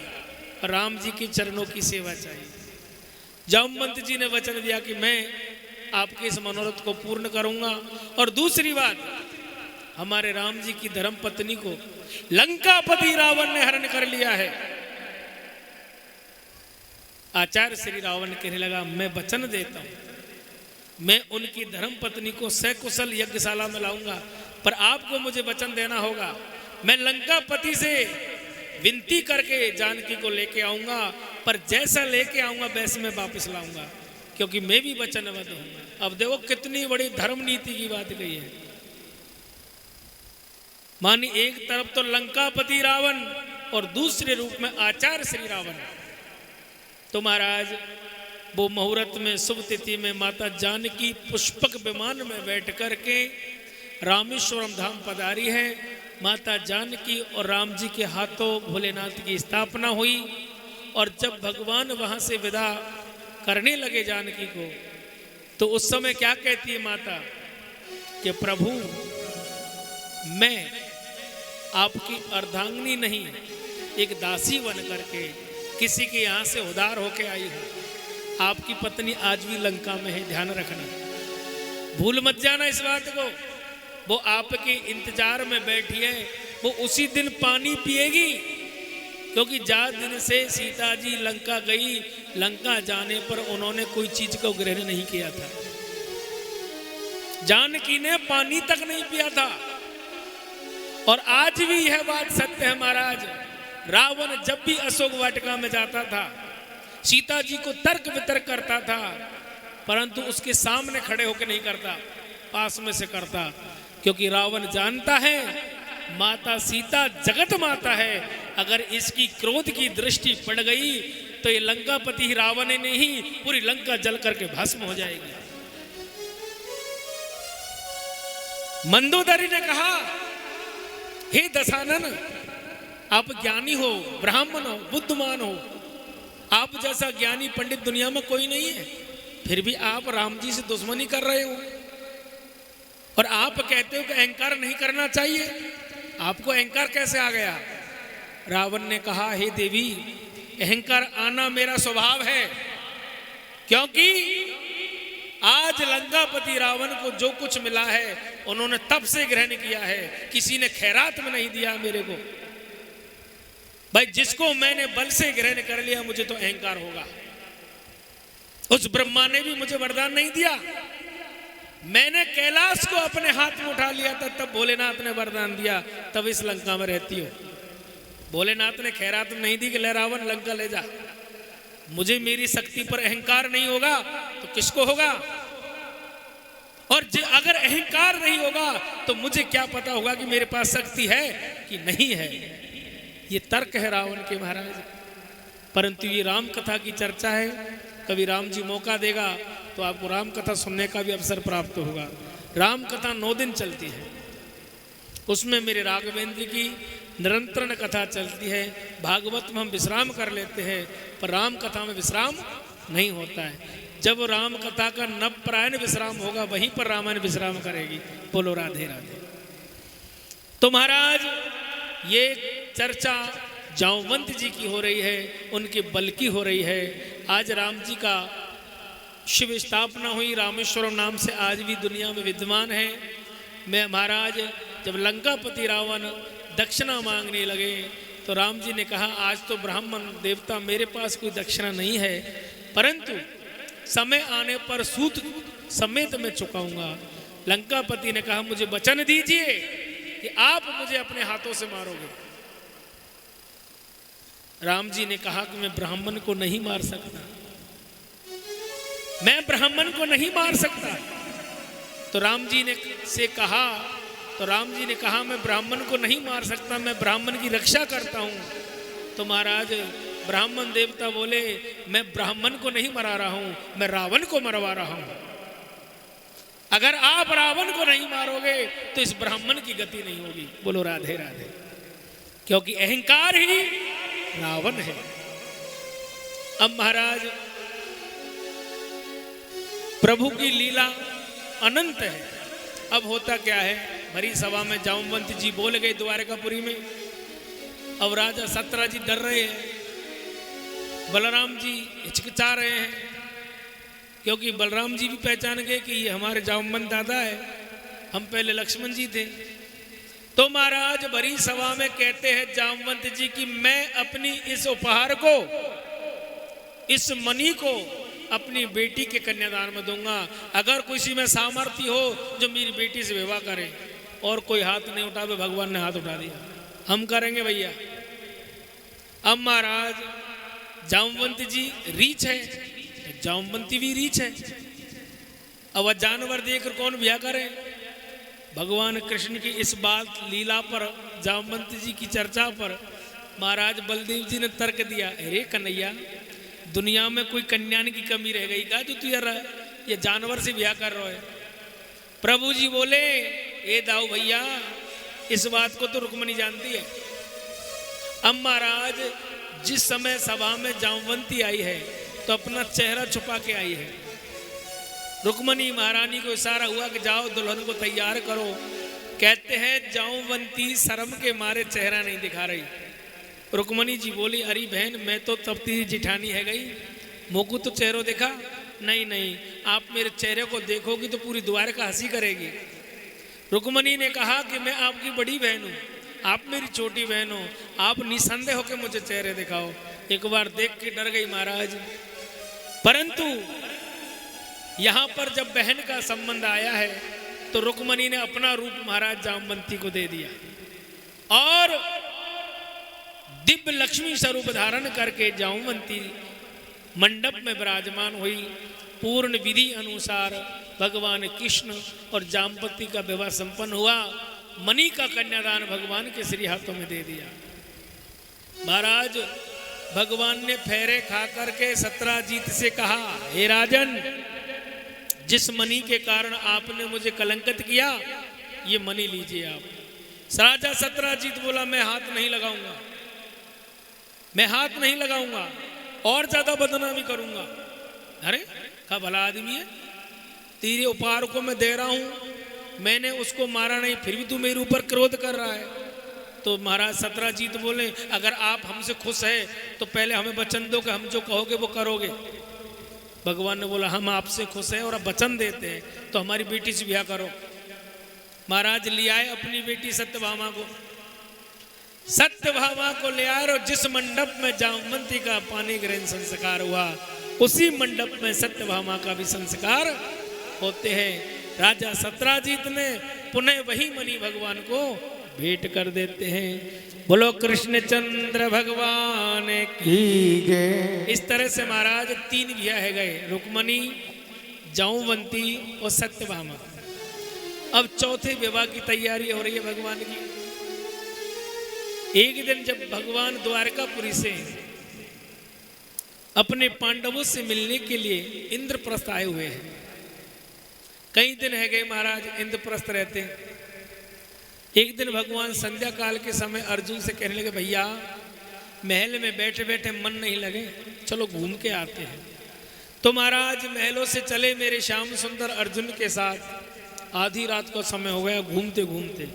राम जी के चरणों की सेवा चाहिए। जामवंत जी ने वचन दिया कि मैं आपके इस मनोरथ को पूर्ण करूंगा। और दूसरी बात, हमारे राम जी की धर्म पत्नी को लंकापति रावण ने हरण कर लिया है। आचार्य श्री रावण कहने लगा, मैं वचन देता हूं, मैं उनकी धर्म पत्नी को सकुशल यज्ञशाला में लाऊंगा, पर आपको मुझे वचन देना होगा। मैं लंकापति से विनती करके जानकी को लेके आऊंगा, पर जैसा लेके आऊंगा वैसे मैं वापस लाऊंगा, क्योंकि मैं भी वचनबद्ध हूं। अब देखो कितनी बड़ी धर्म नीति की बात कही है। मानी एक तरफ तो लंकापति रावण और दूसरे रूप में आचार्य श्री रावण। तो महाराज वो मुहूर्त में शुभ तिथि में माता जानकी पुष्पक विमान में बैठ करके रामेश्वरम धाम पधारी है। माता जानकी और राम जी के हाथों भोलेनाथ की स्थापना हुई। और जब भगवान वहां से विदा करने लगे जानकी को, तो उस समय क्या कहती है माता कि प्रभु, मैं आपकी अर्धांगिनी नहीं, एक दासी बन करके किसी के यहां से उधार होके आई हूं। आपकी पत्नी आज भी लंका में है, ध्यान रखना, भूल मत जाना इस बात को। वो आपके इंतजार में बैठी है, वो उसी दिन पानी पिएगी, क्योंकि ज्यादा दिन से सीता जी लंका गई, लंका जाने पर उन्होंने कोई चीज को ग्रहण नहीं किया था। जानकी ने पानी तक नहीं पिया था। और आज भी यह बात सत्य है महाराज, रावण जब भी अशोक वाटिका में जाता था, सीता जी को तर्क वितर्क करता था, परंतु उसके सामने खड़े होकर नहीं करता, पास में से करता, क्योंकि रावण जानता है माता सीता जगत माता है। अगर इसकी क्रोध की दृष्टि पड़ गई तो ये लंकापति रावण ने नहीं, पूरी लंका जल करके भस्म हो जाएगी। मंदोदरी ने कहा, हे दशानन, आप ज्ञानी हो, ब्राह्मण हो, बुद्धिमान हो, आप जैसा ज्ञानी पंडित दुनिया में कोई नहीं है, फिर भी आप राम जी से दुश्मनी कर रहे हो। और आप कहते हो कि अहंकार नहीं करना चाहिए, आपको अहंकार कैसे आ गया? रावण ने कहा, हे देवी, अहंकार आना मेरा स्वभाव है, क्योंकि आज लंकापति रावण को जो कुछ मिला है उन्होंने तब से ग्रहण किया है, किसी ने खैरात में नहीं दिया मेरे को। भाई जिसको मैंने बल से ग्रहण कर लिया, मुझे तो अहंकार होगा। उस ब्रह्मा ने भी मुझे वरदान नहीं दिया, मैंने कैलाश को अपने हाथ में उठा लिया था, तब भोलेनाथ ने वरदान दिया, तब इस लंका में रहती हो। भोलेनाथ ने खैरात नहीं दी कि ले रावण लंका ले जा। मुझे मेरी शक्ति पर अहंकार नहीं होगा तो किसको होगा? और अगर अहंकार नहीं होगा तो मुझे क्या पता होगा कि मेरे पास शक्ति है कि नहीं है। ये तर्क है रावण के महाराज। परंतु ये राम कथा की चर्चा है, कभी राम जी मौका देगा तो आपको राम कथा सुनने का भी अवसर प्राप्त होगा। राम कथा 9 दिन चलती है, उसमें मेरे राघवेंद्र की निरंतर कथा चलती है। भागवत में हम विश्राम कर लेते हैं, पर राम कथा में विश्राम नहीं होता है। जब राम कथा का नवपरायण विश्राम होगा, वहीं पर रामायण विश्राम करेगी। बोलो राधे राधे। तो महाराज ये चर्चा जामवंत जी की हो रही है, उनके बल की हो रही है। आज राम जी का शिव स्थापना हुई, रामेश्वरम नाम से आज भी दुनिया में विद्यमान है। मैं महाराज जब लंकापति रावण दक्षिणा मांगने लगे तो राम जी ने कहा, आज तो ब्राह्मण देवता मेरे पास कोई दक्षिणा नहीं है, परंतु समय आने पर सूत समेत मैं चुकाऊंगा। लंकापति ने कहा, मुझे वचन दीजिए कि आप मुझे अपने हाथों से मारोगे। राम जी ने कहा कि मैं ब्राह्मण को नहीं मार सकता, मैं ब्राह्मण को नहीं मार सकता। तो राम जी ने से कहा, तो राम जी ने कहा, मैं ब्राह्मण को नहीं मार सकता, मैं ब्राह्मण की रक्षा करता हूं। तो महाराज ब्राह्मण देवता बोले, मैं ब्राह्मण को नहीं मरा रहा हूं, मैं रावण को मरवा रहा हूं। अगर आप रावण को नहीं मारोगे तो इस ब्राह्मण की गति नहीं होगी। बोलो राधे राधे। क्योंकि अहंकार ही रावण है। अब महाराज प्रभु की लीला अनंत है। अब होता क्या है, भरी सभा में जामवंत जी बोल गए द्वारकापुरी में। अब राजा सतराजीत डर रहे हैं, बलराम जी हिचकिचा रहे हैं, क्योंकि बलराम जी भी पहचान गए कि ये हमारे जामवंत दादा है, हम पहले लक्ष्मण जी थे। तो महाराज भरी सभा में कहते हैं जामवंत जी कि मैं अपनी इस उपहार को, इस मणि को अपनी बेटी के कन्यादान में दूंगा। अगर किसी में सामर्थ्य हो जो मेरी बेटी से विवाह करे। और कोई हाथ नहीं उठावे, भगवान ने हाथ उठा दिया, हम करेंगे भैया। अब महाराज जामवंत जी रीछ है, जामवंती भी रीछ है। अब वह जानवर देखकर कौन ब्याह करे। भगवान कृष्ण की इस बात लीला पर, जामवंत जी की चर्चा पर महाराज बलदेव जी ने तर्क दिया, अरे कन्हैया, दुनिया में कोई कन्यान की कमी रह गई का जो तू ये जानवर से ब्याह कर रहा है। प्रभु जी बोले, ए दाऊ भैया, इस बात को तो रुक्मणी जानती है। अब महाराज जिस समय सभा में जामवंती आई है तो अपना चेहरा छुपा के आई है। रुक्मणी महारानी को इशारा हुआ कि जाओ दुल्हन को तैयार करो। कहते हैं जामवंती शर्म के मारे चेहरा नहीं दिखा रही। रुक्मणी जी बोली, अरे बहन, मैं तो तब तेरी जिठानी है गई, मोकू तो चेहरा देखा नहीं। नहीं, आप मेरे चेहरे को देखोगी तो पूरी द्वारका हंसी करेगी। रुक्मणी ने कहा कि मैं आपकी बड़ी बहन हूँ, आप मेरी छोटी बहन हो, आप निसंदेह होकर मुझे चेहरे दिखाओ। एक बार देख के डर गई महाराज। परंतु यहाँ पर जब बहन का संबंध आया है तो रुक्मणी ने अपना रूप महाराज जामवंती को दे दिया और दिव्य लक्ष्मी स्वरूप धारण करके जामवंती मंडप में विराजमान हुई। पूर्ण विधि अनुसार भगवान कृष्ण और जामवंती का विवाह संपन्न हुआ। मणि का कन्यादान भगवान के श्री हाथों में दे दिया। महाराज भगवान ने फेरे खा करके सतराजीत से कहा, हे राजन, जिस मणि के कारण आपने मुझे कलंकित किया, ये मणि लीजिए आप। राजा सतराजीत बोला, मैं हाथ नहीं लगाऊंगा, मैं हाथ नहीं लगाऊंगा, और ज्यादा बदनामी करूंगा। अरे का भला आदमी है, तेरे उपहार को मैं दे रहा हूं, मैंने उसको मारा नहीं, फिर भी तू मेरे ऊपर क्रोध कर रहा है। तो महाराज सतराजीत बोले, अगर आप हमसे खुश है तो पहले हमें वचन दो कि हम जो कहोगे वो करोगे। भगवान ने बोला, हम आपसे खुश हैं और अब वचन देते हैं तो हमारी बेटी से ब्याह करो। महाराज ले आए अपनी बेटी सत्यभामा को। सत्यभामा को ले आए और जिस मंडप में जामवंती का पानी ग्रहण संस्कार हुआ, उसी मंडप में सत्यभामा का भी संस्कार होते हैं। राजा सतराजीत ने पुनः वही मणि भगवान को भेंट कर देते हैं। बोलो कृष्णचंद्र भगवान की जय। इस तरह से महाराज 3 ब्याह है गए, रुक्मणी, जामवंती और सत्यभामा। अब चौथे विवाह की तैयारी हो रही है भगवान की। एक दिन जब भगवान द्वारकापुरी से अपने पांडवों से मिलने के लिए इंद्रप्रस्थ आए हुए हैं। कई दिन है गए महाराज इंद्रप्रस्थ रहते। एक दिन भगवान संध्या काल के समय अर्जुन से कहने लगे, भैया महल में बैठे बैठे मन नहीं लगे, चलो घूम के आते हैं। तो महाराज महलों से चले मेरे श्याम सुंदर अर्जुन के साथ। आधी रात का समय हो गया, घूमते घूमते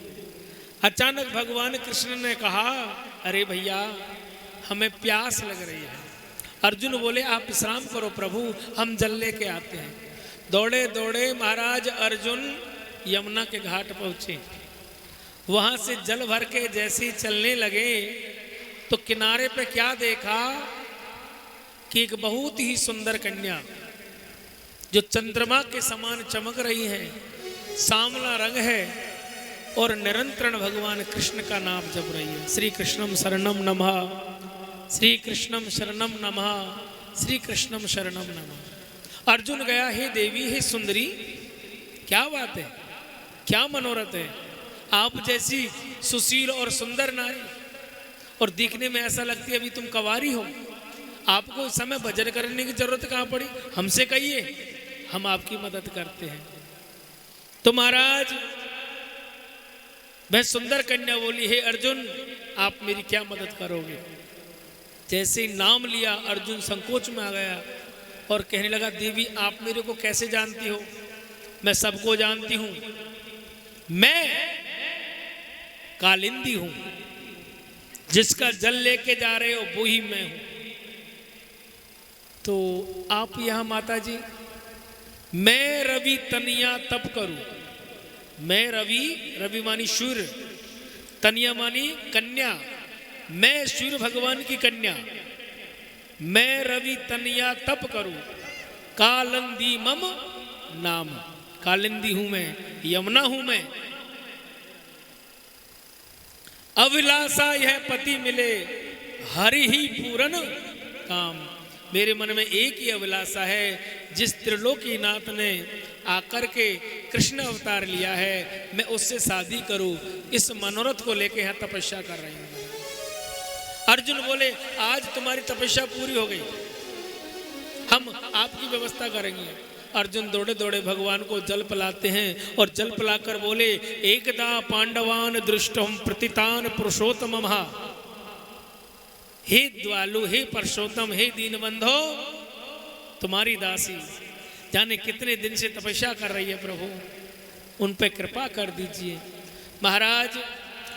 अचानक भगवान कृष्ण ने कहा, अरे भैया हमें प्यास लग रही है। अर्जुन बोले, आप विश्राम करो प्रभु, हम जल लेके आते हैं। दौड़े दौड़े महाराज अर्जुन यमुना के घाट पहुंचे। वहां से जल भर के जैसे ही चलने लगे तो किनारे पे क्या देखा कि एक बहुत ही सुंदर कन्या जो चंद्रमा के समान चमक रही है, सांवला रंग है और निरंतर भगवान कृष्ण का नाम जप रही है। श्री कृष्णम शरणम नमः, श्री कृष्णम शरणम नमः, श्री कृष्णम शरणम नमः। अर्जुन गया, हे देवी, हे सुंदरी, क्या बात है, क्या मनोरथ है। आप जैसी सुशील और सुंदर नारी, और दिखने में ऐसा लगती है अभी तुम कंवारी हो, आपको इस समय भजन करने की जरूरत कहाँ पड़ी, हमसे कहिए, हम आपकी मदद करते हैं। तो महाराज वह सुंदर कन्या बोली, हे अर्जुन आप मेरी क्या मदद करोगे। जैसे ही नाम लिया अर्जुन संकोच में आ गया और कहने लगा, देवी आप मेरे को कैसे जानती हो। मैं सबको जानती हूं, मैं कालिंदी हूं, जिसका जल लेके जा रहे हो वो ही मैं हूं। तो आप यहां माता जी, मैं रवि तनिया तप करूं, मैं रवि, रवि मानी सूर्य, तनिया मानी कन्या, मैं सूर्य भगवान की कन्या, मैं रवि तनिया तप करूं, कालिंदी मम नाम, कालिंदी हूं मैं, यमुना हूं मैं। अभिलाषा यह पति मिले, हरि ही पूरन काम। मेरे मन में एक ही अभिलाषा है, जिस त्रिलोकीनाथ ने आकर के कृष्ण अवतार लिया है, मैं उससे शादी करूं। इस मनोरथ को लेके यहाँ तपस्या कर रही हूं। अर्जुन बोले, आज तुम्हारी तपस्या पूरी हो गई, हम आपकी व्यवस्था करेंगे। अर्जुन दौड़े दौड़े भगवान को जल पिलाते हैं और जल पिलाकर बोले, एकदा पांडवान दृष्टम प्रतितान पुरुषोत्तम महा। हे द्वालु, हे पुरुषोत्तम, हे दीनबंधो, तुम्हारी दासी जाने कितने दिन से तपस्या कर रही है, प्रभु उन पे कृपा कर दीजिए। महाराज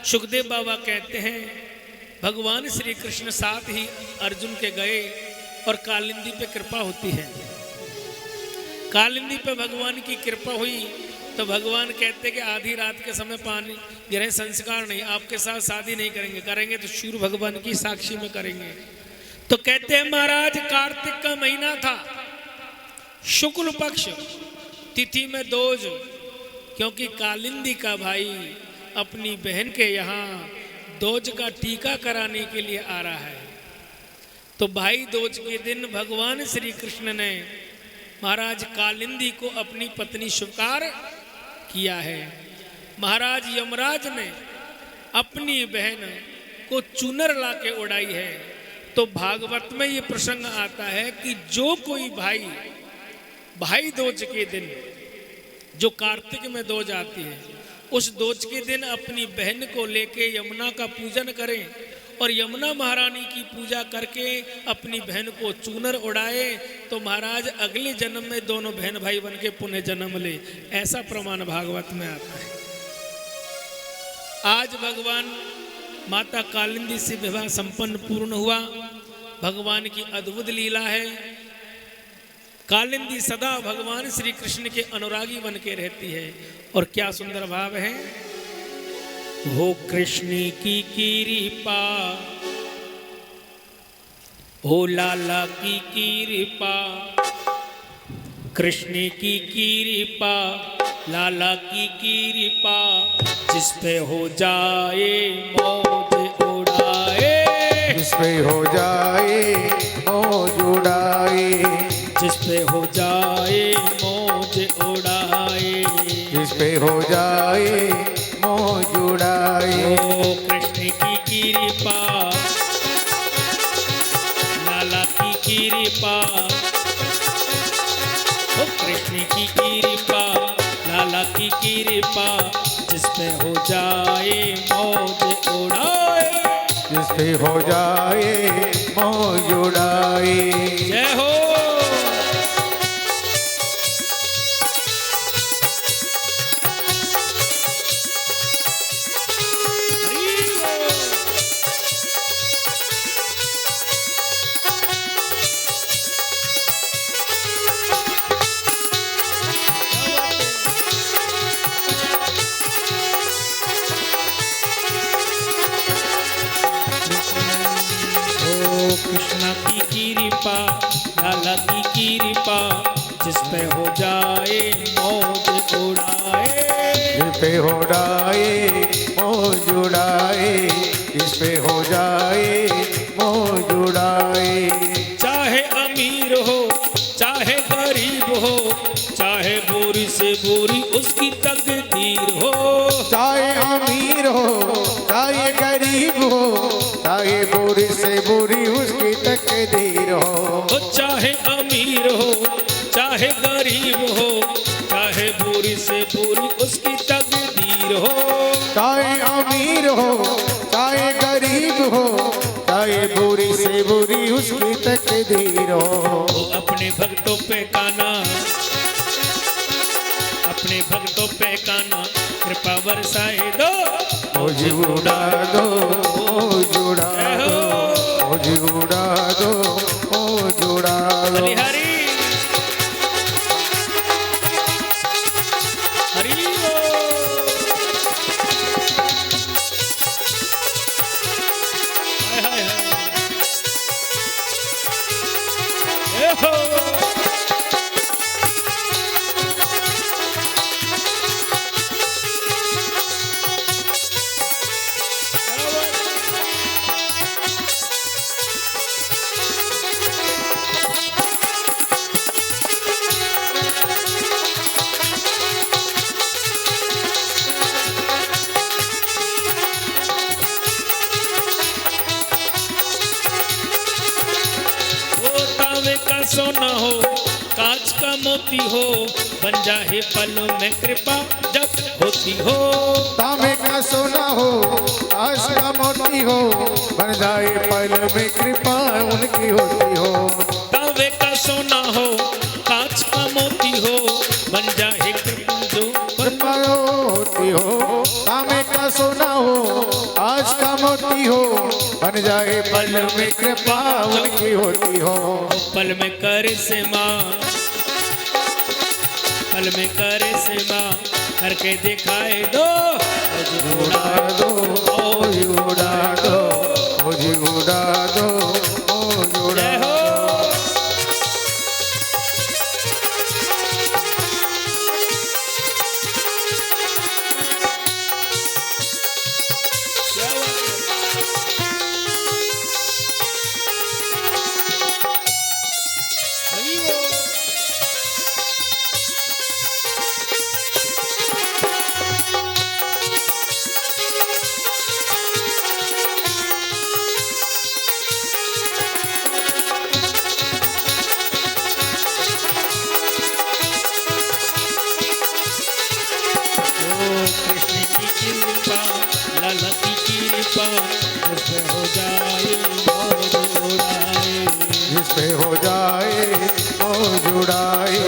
सुखदेव बाबा कहते हैं, भगवान श्री कृष्ण साथ ही अर्जुन के गए और कालिंदी पे कृपा होती है। कालिंदी पे भगवान की कृपा हुई तो भगवान कहते कि आधी रात के समय पानी गिरे, संस्कार नहीं, आपके साथ शादी नहीं करेंगे, करेंगे तो सूर्य भगवान की साक्षी में करेंगे। तो कहते हैं महाराज, कार्तिक का महीना था, शुक्ल पक्ष, तिथि में दोज, क्योंकि कालिंदी का भाई अपनी बहन के यहाँ दोज का टीका कराने के लिए आ रहा है। तो भाई दोज के दिन भगवान श्री कृष्ण ने महाराज कालिंदी को अपनी पत्नी स्वीकार किया है। महाराज यमराज ने अपनी बहन को चूनर लाके उड़ाई है। तो भागवत में ये प्रसंग आता है कि जो कोई भाई दोज के दिन, जो कार्तिक में दोज आती है, उस दोज के दिन अपनी बहन को लेके यमुना का पूजन करें और यमुना महारानी की पूजा करके अपनी बहन को चूनर उड़ाए, तो महाराज अगले जन्म में दोनों बहन भाई बन के पुनः जन्म ले, ऐसा प्रमाण भागवत में आता है। आज भगवान माता कालिंदी से विवाह संपन्न पूर्ण हुआ। भगवान की अद्भुत लीला है। कालिंदी सदा भगवान श्री कृष्ण के अनुरागी बन के रहती है। और क्या सुंदर भाव है, हो कृष्ण की कृपा, हो लाला की कृपा, कृष्ण की कृपा, लाला की कृपा, जिस पे हो जाए मौज उड़ाए, जिस पे हो जाए मौज उड़ाए, जिस पे हो जाए मौज उड़ाए, जिस पे हो जाए मौज उड़ाए। ओ कृष्ण की कृपा, लाला की कृपा, ओ कृष्ण की कृपा, लाला की कृपा, जिस पे हो जाए मौज उड़ाए, जिस पे हो जाए मौज उड़ाए। जय हो। कृष्णा की कृपा, लाला की कृपा, जिस पे हो जाए मौज उड़ाए, जिस पे हो जाए मौज उड़ाए, जिस पे हो जाए मौज उड़ाए। चाहे अमीर हो चाहे गरीब हो, चाहे बुरी से बुरी उसकी तकदीर हो, चाहे अमीर हो चाहे गरीब हो, चाहे बुरी से बुरी उसकी तकदीर हो। चाहे अमीर हो चाहे गरीब हो, चाहे बुरी से बुरी उसकी तकदीर हो, चाहे अमीर हो चाहे गरीब हो, चाहे बुरी से बुरी उसकी तकदीर हो। अपने भक्तों पे काना, भक्तों पे काना कृपा बरसाए दो। मौज उड़ा दो, मौज उड़ा दो, मौज उड़ा दो, मौज उड़ा दो। बलिहारी हरि हाय हाय हाय हो। सोना हो कांच का मोती हो बन जाए पलों में कृपा जब होती हो। तांबे का सोना हो कांच का मोती हो बन जाए पल में कृपा उनकी होती हो। तांबे का सोना हो कांच का मोती हो बन जाए कृपा जो कृपा होती हो। तांबे का सोना हो कांच का मोती हो बन जाए पल में कृपा उनकी होती हो। पल में करे से माँ, पल में करे से माँ करके दिखाए दो। उड़ा दो, मौज उड़ा दो, मौज उड़ा दो, मौज उड़ा जय हो। क्या बात है? हरि बोल। कृष्ण की कृपा लाला की कृपा जिस पे हो जाए मौज उड़ाए। जिस पे हो जाए मौज उड़ाए,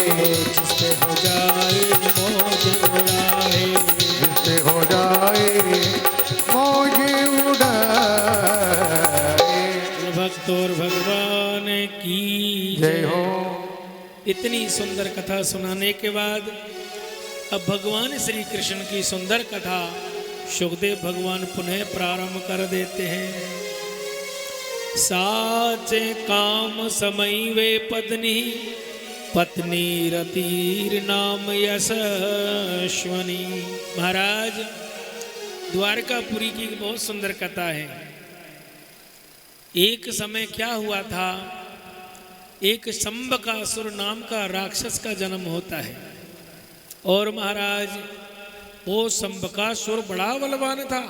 जिस पे हो जाए मौज उड़ाए। जिस पे हो जाए मौज उड़ाए। भक्त और भगवान की जय हो। इतनी सुंदर कथा सुनाने के बाद अब भगवान श्री कृष्ण की सुंदर कथा सुखदेव भगवान पुनः प्रारंभ कर देते हैं। साचे काम समय वे पत्नी पत्नी रतीर नाम यशस्वनी। महाराज द्वारकापुरी की बहुत सुंदर कथा है। एक समय क्या हुआ था, एक शंबकासुर नाम का राक्षस का जन्म होता है और महाराज वो शंबकासुर बड़ा बलवान था।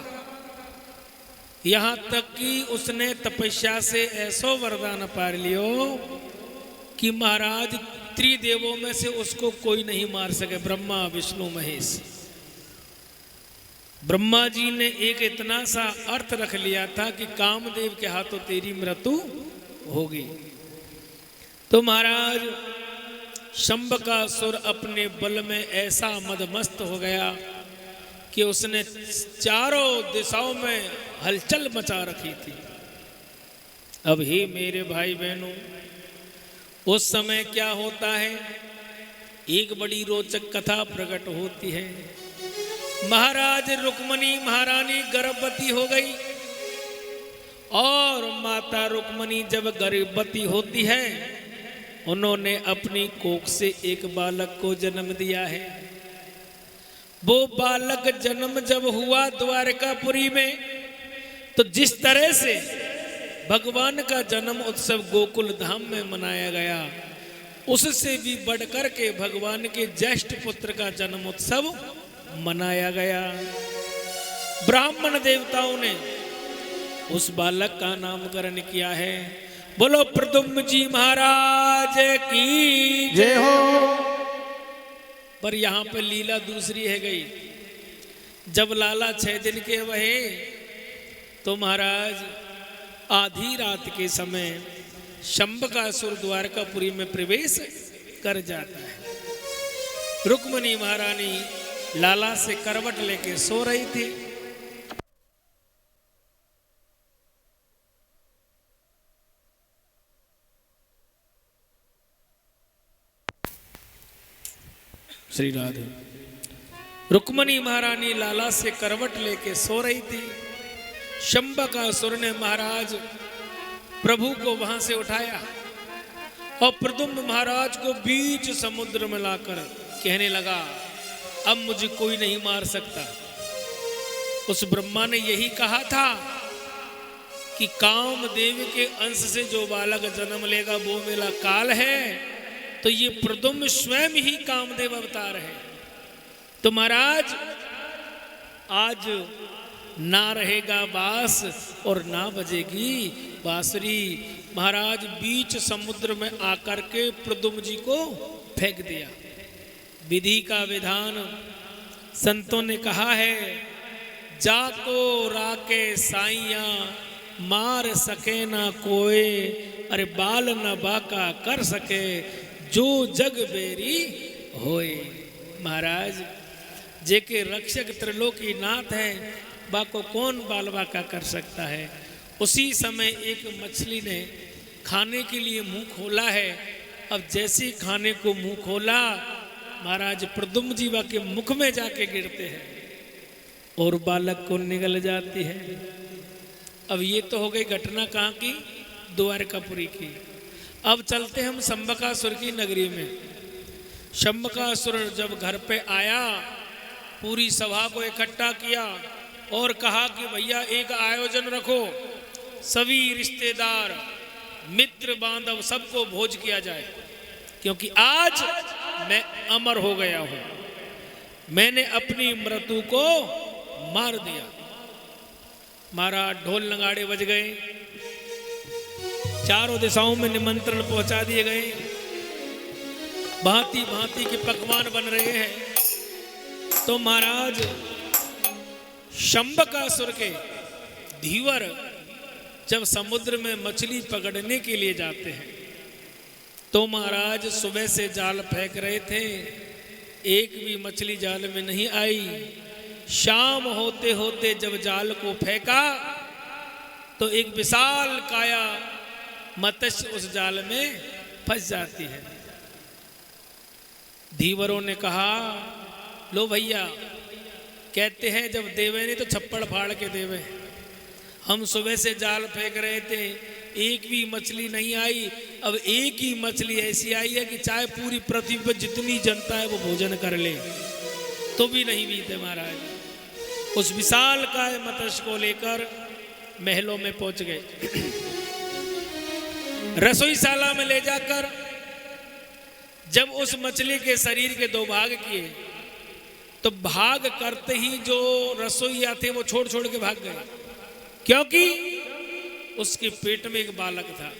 यहाँ तक कि उसने तपस्या से ऐसो वरदान पार लियो कि महाराज त्रिदेवों में से उसको कोई नहीं मार सके, ब्रह्मा विष्णु महेश। ब्रह्मा जी ने एक इतना सा अर्थ रख लिया था कि कामदेव के हाथों तेरी मृत्यु होगी। तो महाराज शंबकासुर अपने बल में ऐसा मदमस्त हो गया कि उसने चारों दिशाओं में हलचल मचा रखी थी। अब ही मेरे भाई बहनों, उस समय क्या होता है, एक बड़ी रोचक कथा प्रकट होती है। महाराज रुक्मणी महारानी गर्भवती हो गई और माता रुक्मणी जब गर्भवती होती है उन्होंने अपनी कोख से एक बालक को जन्म दिया है। वो बालक जन्म जब हुआ द्वारकापुरी में, तो जिस तरह से भगवान का जन्म उत्सव गोकुल धाम में मनाया गया, उससे भी बढ़कर के भगवान के ज्येष्ठ पुत्र का जन्म उत्सव मनाया गया। ब्राह्मण देवताओं ने उस बालक का नामकरण किया है। बोलो प्रद्युम्न जी महाराज की जय हो। पर यहाँ पे लीला दूसरी है गई। जब लाला 6 दिन के वहे तो महाराज आधी रात के समय शंबकासुर द्वारकापुरी में प्रवेश कर जाता है। रुक्मणी महारानी लाला से करवट लेके सो रही थी। श्री राधे। रुक्मणी महारानी लाला से करवट लेके सो रही थी। शंबकासुर ने महाराज प्रभु को वहां से उठाया और प्रद्युम्न महाराज को बीच समुद्र में लाकर कहने लगा, अब मुझे कोई नहीं मार सकता। उस ब्रह्मा ने यही कहा था कि कामदेव के अंश से जो बालक जन्म लेगा वो मेरा काल है। तो ये प्रद्युम्न स्वयं ही कामदेव अवतार है। तो महाराज आज ना रहेगा बास और ना बजेगी बांसुरी। महाराज बीच समुद्र में आकर के प्रद्युम्न जी को फेंक दिया। विधि का विधान संतों ने कहा है, जाको राके साइया मार सके ना कोई, अरे बाल न बाका कर सके जो जग बेरी होए। महाराज जेके रक्षक त्रिलोकी नाथ है, बाको कौन बाल बाका कर सकता है। उसी समय एक मछली ने खाने के लिए मुंह खोला है। अब जैसे ही खाने को मुंह खोला, महाराज प्रद्युम्न जी के मुख में जाके गिरते हैं और बालक को निगल जाती है। अब ये तो हो गई घटना कहाँ की, द्वारकापुरी की। अब चलते हम शंबकासुर की नगरी में। शंबकासुर जब घर पे आया, पूरी सभा को इकट्ठा किया और कहा कि भैया एक आयोजन रखो, सभी रिश्तेदार मित्र बांधव सबको भोज किया जाए, क्योंकि आज मैं अमर हो गया हूं। मैंने अपनी मृत्यु को मार दिया। महाराज ढोल नगाड़े बज गए, चारों दिशाओं में निमंत्रण पहुंचा दिए गए, भांति भांति के पकवान बन रहे हैं। तो महाराज शंबकासुर के धीवर जब समुद्र में मछली पकड़ने के लिए जाते हैं, तो महाराज सुबह से जाल फेंक रहे थे, एक भी मछली जाल में नहीं आई। शाम होते होते जब जाल को फेंका तो एक विशाल काया मत्स्य उस जाल में फंस जाती है। धीवरों ने कहा, लो भैया, कहते हैं जब देवे नहीं तो छप्पड़ फाड़ के देवे। हम सुबह से जाल फेंक रहे थे, एक भी मछली नहीं आई। अब एक ही मछली ऐसी आई है कि चाहे पूरी पृथ्वी पर जितनी जनता है वो भोजन कर ले तो भी नहीं बीते। महाराज उस विशाल काय मत्स्य को लेकर महलों में पहुंच गए। रसोईशाला में ले जाकर जब उस मछली के शरीर के दो भाग किए, तो भाग करते ही जो रसोईया थे वो छोड़ छोड़ के भाग गए, क्योंकि उसके पेट में एक बालक था।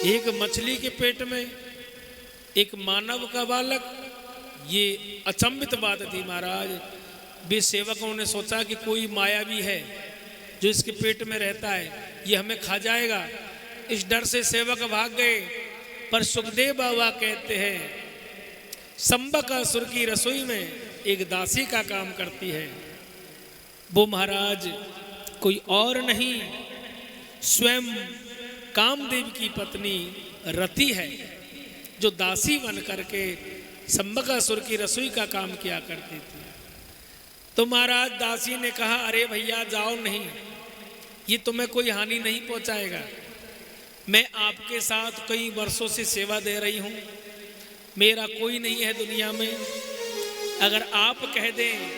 एक मछली के पेट में एक मानव का बालक। ये अचंभित बात थी महाराज। वे सेवकों ने सोचा कि कोई मायावी है जो इसके पेट में रहता है, ये हमें खा जाएगा। इस डर से सेवक भाग गए। पर सुखदेव बाबा कहते हैं, शंबकासुर की रसोई में एक दासी का काम करती है। वो महाराज कोई और नहीं, स्वयं कामदेव की पत्नी रति है, जो दासी बन करके शंबकासुर की रसोई का काम किया करती थी। तो महाराज दासी ने कहा, अरे भैया जाओ नहीं, ये तुम्हें कोई हानि नहीं पहुंचाएगा। मैं आपके साथ कई वर्षों से सेवा दे रही हूँ, मेरा कोई नहीं है दुनिया में। अगर आप कह दें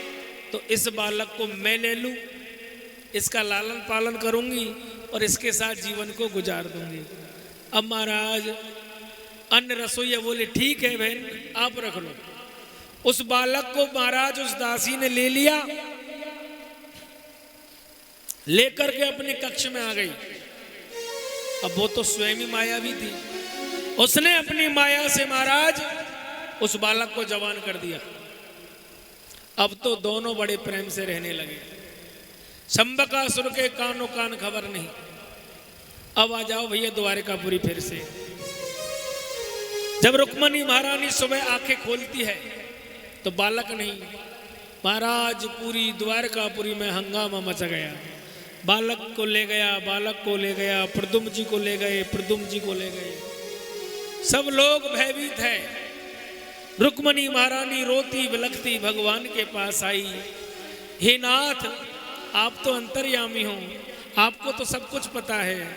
तो इस बालक को मैं ले लूँ, इसका लालन पालन करूँगी और इसके साथ जीवन को गुजार दूंगी। अब महाराज अन्य रसोईया बोले, ठीक है बहन आप रख लो। उस बालक को महाराज उस दासी ने ले लिया, लेकर के अपने कक्ष में आ गई। अब वो तो स्वयं ही मायावी थी, उसने अपनी माया से महाराज उस बालक को जवान कर दिया। अब तो दोनों बड़े प्रेम से रहने लगे। शंबकासुर के कानों कान खबर नहीं। अब आ जाओ भैया द्वारकापुरी फिर से। जब रुक्मणी महारानी सुबह आंखें खोलती है तो बालक नहीं। महाराज पूरी द्वारकापुरी में हंगामा मच गया। बालक को ले गया, बालक को ले गया, प्रद्युम्न जी को ले गए, प्रद्युम्न जी को ले गए। सब लोग भयभीत है। रुक्मणी महारानी रोती बिलखती भगवान के पास आई, हे नाथ आप तो अंतर्यामी हो, आपको तो सब कुछ पता है,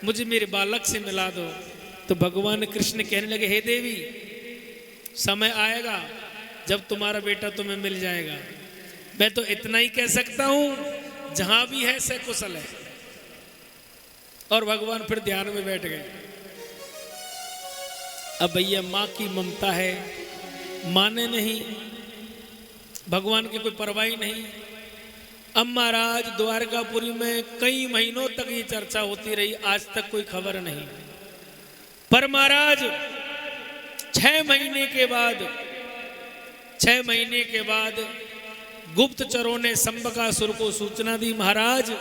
मुझे मेरे बालक से मिला दो। तो भगवान कृष्ण कहने लगे, हे देवी समय आएगा जब तुम्हारा बेटा तुम्हें मिल जाएगा। मैं तो इतना ही कह सकता हूं, जहां भी है सकुशल है। और भगवान फिर ध्यान में बैठ गए। अब भैया माँ की ममता है, माने नहीं, भगवान की कोई परवाह नहीं। अब महाराज द्वारकापुरी में कई महीनों तक ये चर्चा होती रही, आज तक कोई खबर नहीं। पर महाराज 6 महीने के बाद गुप्तचरों ने संबकासुर को सूचना दी, महाराज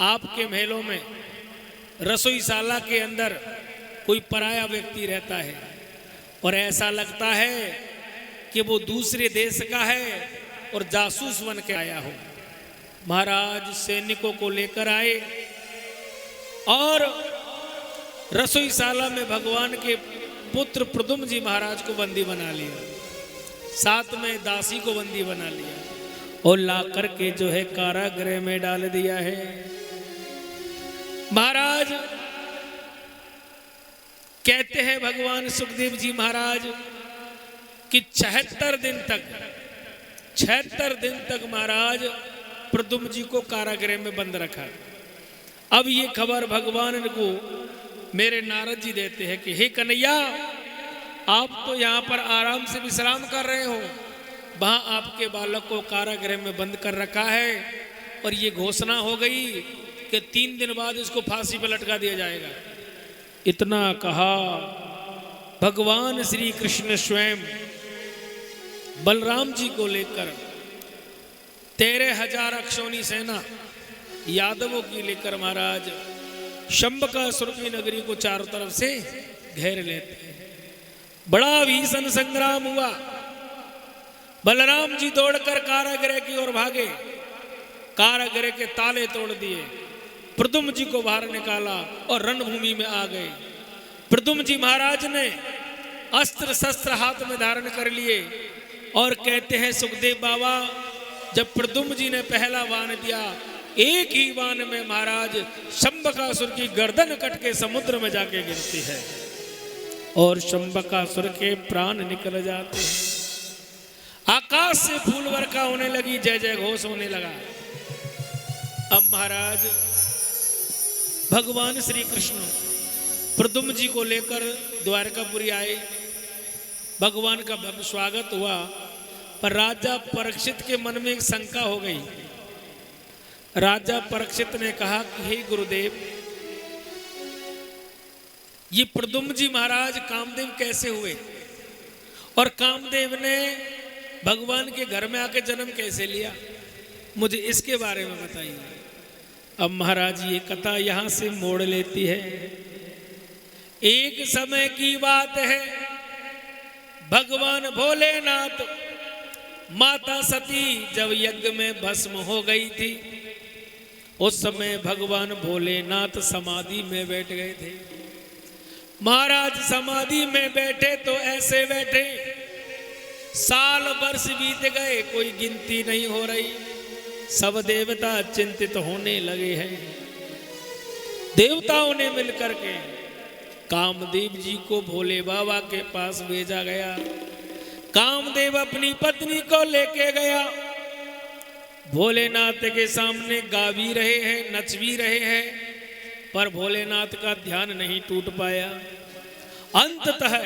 आपके महलों में रसोईशाला के अंदर कोई पराया व्यक्ति रहता है और ऐसा लगता है कि वो दूसरे देश का है और जासूस बन के आया हो। महाराज सैनिकों को लेकर आए और रसोईशाला में भगवान के पुत्र प्रद्युम्न जी महाराज को बंदी बना लिया, साथ में दासी को बंदी बना लिया और ला करके जो है कारागृह में डाल दिया है। महाराज कहते हैं भगवान सुखदेव जी महाराज कि 76 दिन तक महाराज प्रद्युम्न जी को कारागृह में बंद रखा। अब ये खबर भगवान को मेरे नारद जी देते हैं कि हे कन्हैया, आप तो यहाँ पर आराम से विश्राम कर रहे हो, वहाँ आपके बालक को कारागृह में बंद कर रखा है और ये घोषणा हो गई कि 3 दिन बाद इसको फांसी पर लटका दिया जाएगा। इतना कहा भगवान श्री कृष्ण स्वयं बलराम जी को लेकर 13,000 अक्षौनी सेना यादवों की लेकर महाराज शंबकासुर की नगरी को चारों तरफ से घेर लेते हैं। बड़ा भीषण संग्राम हुआ। बलराम जी दौड़कर कारागृह की ओर भागे, कारागृह के ताले तोड़ दिए, प्रद्युम्न जी को बाहर निकाला और रणभूमि में आ गए। प्रद्युम्न जी महाराज ने अस्त्र शस्त्र हाथ में धारण कर लिए और कहते हैं सुखदेव बाबा, जब प्रद्युम्न जी ने पहला बाण दिया, एक ही बाण में महाराज शंबकासुर की गर्दन कट के समुद्र में जाके गिरती है और शंबकासुर के प्राण निकल जाते हैं। आकाश से फूल वर्षा होने लगी, जय जय घोष होने लगा। अब महाराज भगवान श्री कृष्ण प्रद्युम्न जी को लेकर द्वारकापुरी आए। भगवान का भव्य स्वागत हुआ, पर राजा परीक्षित के मन में एक शंका हो गई। राजा परीक्षित ने कहा कि हे गुरुदेव, ये प्रद्युम्न जी महाराज कामदेव कैसे हुए और कामदेव ने भगवान के घर में आके जन्म कैसे लिया, मुझे इसके बारे में बताइए। अब महाराज ये कथा यहां से मोड़ लेती है। एक समय की बात है, भगवान भोलेनाथ माता सती जब यज्ञ में भस्म हो गई थी, उस समय भगवान भोलेनाथ समाधि में बैठ गए थे। महाराज समाधि में बैठे तो ऐसे बैठे, साल वर्ष बीत गए, कोई गिनती नहीं हो रही। सब देवता चिंतित होने लगे हैं। देवताओं ने मिलकर के कामदेव जी को भोले बाबा के पास भेजा गया। कामदेव अपनी पत्नी को लेके गया, भोलेनाथ के सामने गा भी रहे हैं, नच भी रहे हैं, पर भोलेनाथ का ध्यान नहीं टूट पाया। अंततः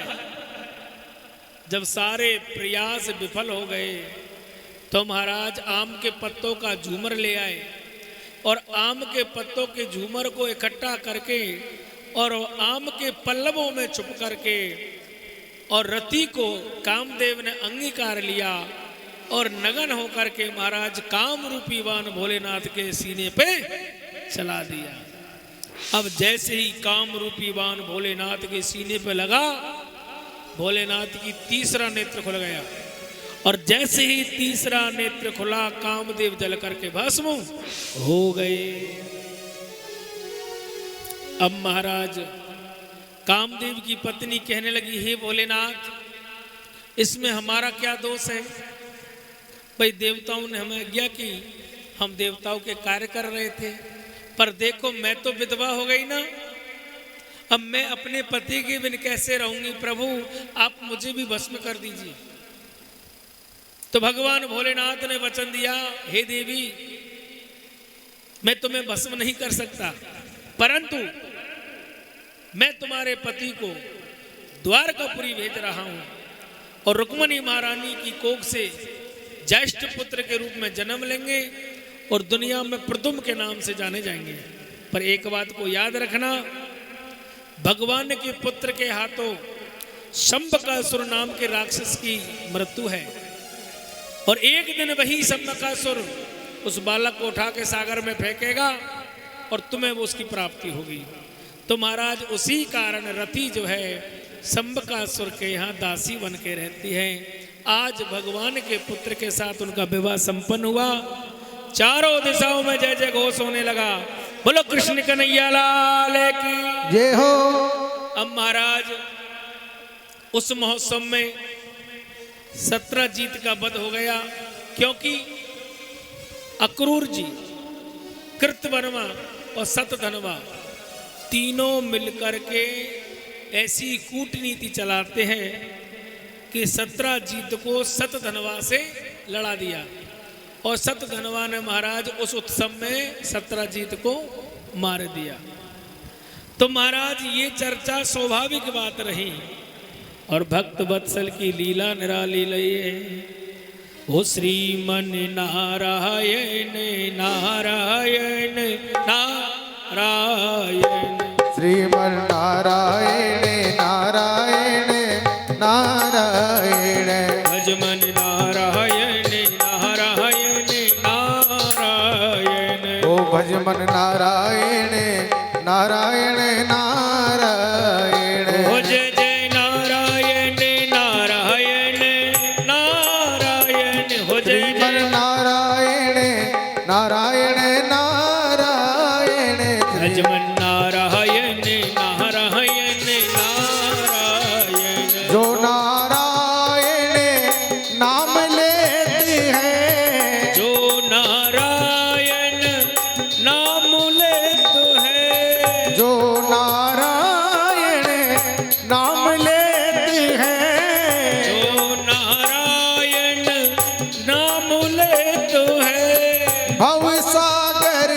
जब सारे प्रयास विफल हो गए तो महाराज आम के पत्तों का झूमर ले आए और आम के पत्तों के झूमर को इकट्ठा करके और आम के पल्लवों में छुप करके और रति को कामदेव ने अंगीकार लिया और नगन होकर के महाराज काम रूपी बाण भोलेनाथ के सीने पे चला दिया। अब जैसे ही काम रूपी बाण भोलेनाथ के सीने पे लगा, भोलेनाथ की तीसरा नेत्र खुल गया। और जैसे ही तीसरा नेत्र खुला कामदेव जल करके भस्म हो गए। अब महाराज कामदेव की पत्नी कहने लगी, हे भोलेनाथ, इसमें हमारा क्या दोष है? भाई देवताओं ने हमें आज्ञा की, हम देवताओं के कार्य कर रहे थे, पर देखो मैं तो विधवा हो गई ना, अब मैं अपने पति के बिन कैसे रहूंगी? प्रभु आप मुझे भी भस्म कर दीजिए। तो भगवान भोलेनाथ ने वचन दिया, हे देवी, मैं तुम्हें भस्म नहीं कर सकता, परंतु मैं तुम्हारे पति को द्वारकापुरी भेज रहा हूं और रुक्मणी महारानी की कोख से ज्येष्ठ पुत्र के रूप में जन्म लेंगे और दुनिया में प्रदुम के नाम से जाने जाएंगे। पर एक बात को याद रखना, भगवान के पुत्र के हाथों शंबकासुर नाम के राक्षस की मृत्यु है और एक दिन वही शंबकासुर उस बालक को उठा के सागर में फेंकेगा और तुम्हें वो उसकी प्राप्ति होगी। तो महाराज उसी कारण रति जो है शंबकासुर के यहाँ दासी बन के रहती है। आज भगवान के पुत्र के साथ उनका विवाह संपन्न हुआ। चारों दिशाओं में जय जय घोष होने लगा। बोलो कृष्ण कन्हैया लाल की जय हो। अब महाराज उस महोत्सव में 17 जीत का वध हो गया, क्योंकि अक्रूर जी, कृतवर्मा और शतधनवा तीनों मिलकर के ऐसी कूटनीति चलाते हैं कि 17 जीत को शतधनवा से लड़ा दिया और शतधनवा ने महाराज उस उत्सव में 17 जीत को मार दिया। तो महाराज ये चर्चा स्वाभाविक बात रही और भक्त वत्सल की लीला निराली है। हो श्रीमन नारायण नारायण नारायण, श्रीमन नारायण नारायण नारायण, भजमन नारायण नारायण नारायण, ओ भजमन नारायण नारायण नारायण, हो जय जय नारायण नारायण नारायण, हो जय श्रीमन नारायण नारायण नारायण, भजमन नारायण नारायण नारायण, जो नारायण नाम लेते हैं, जो नारायण नाम लेते हैं, जो नारायण नाम लेते हैं, जो नारायण नाम लेते हैं, भव सागर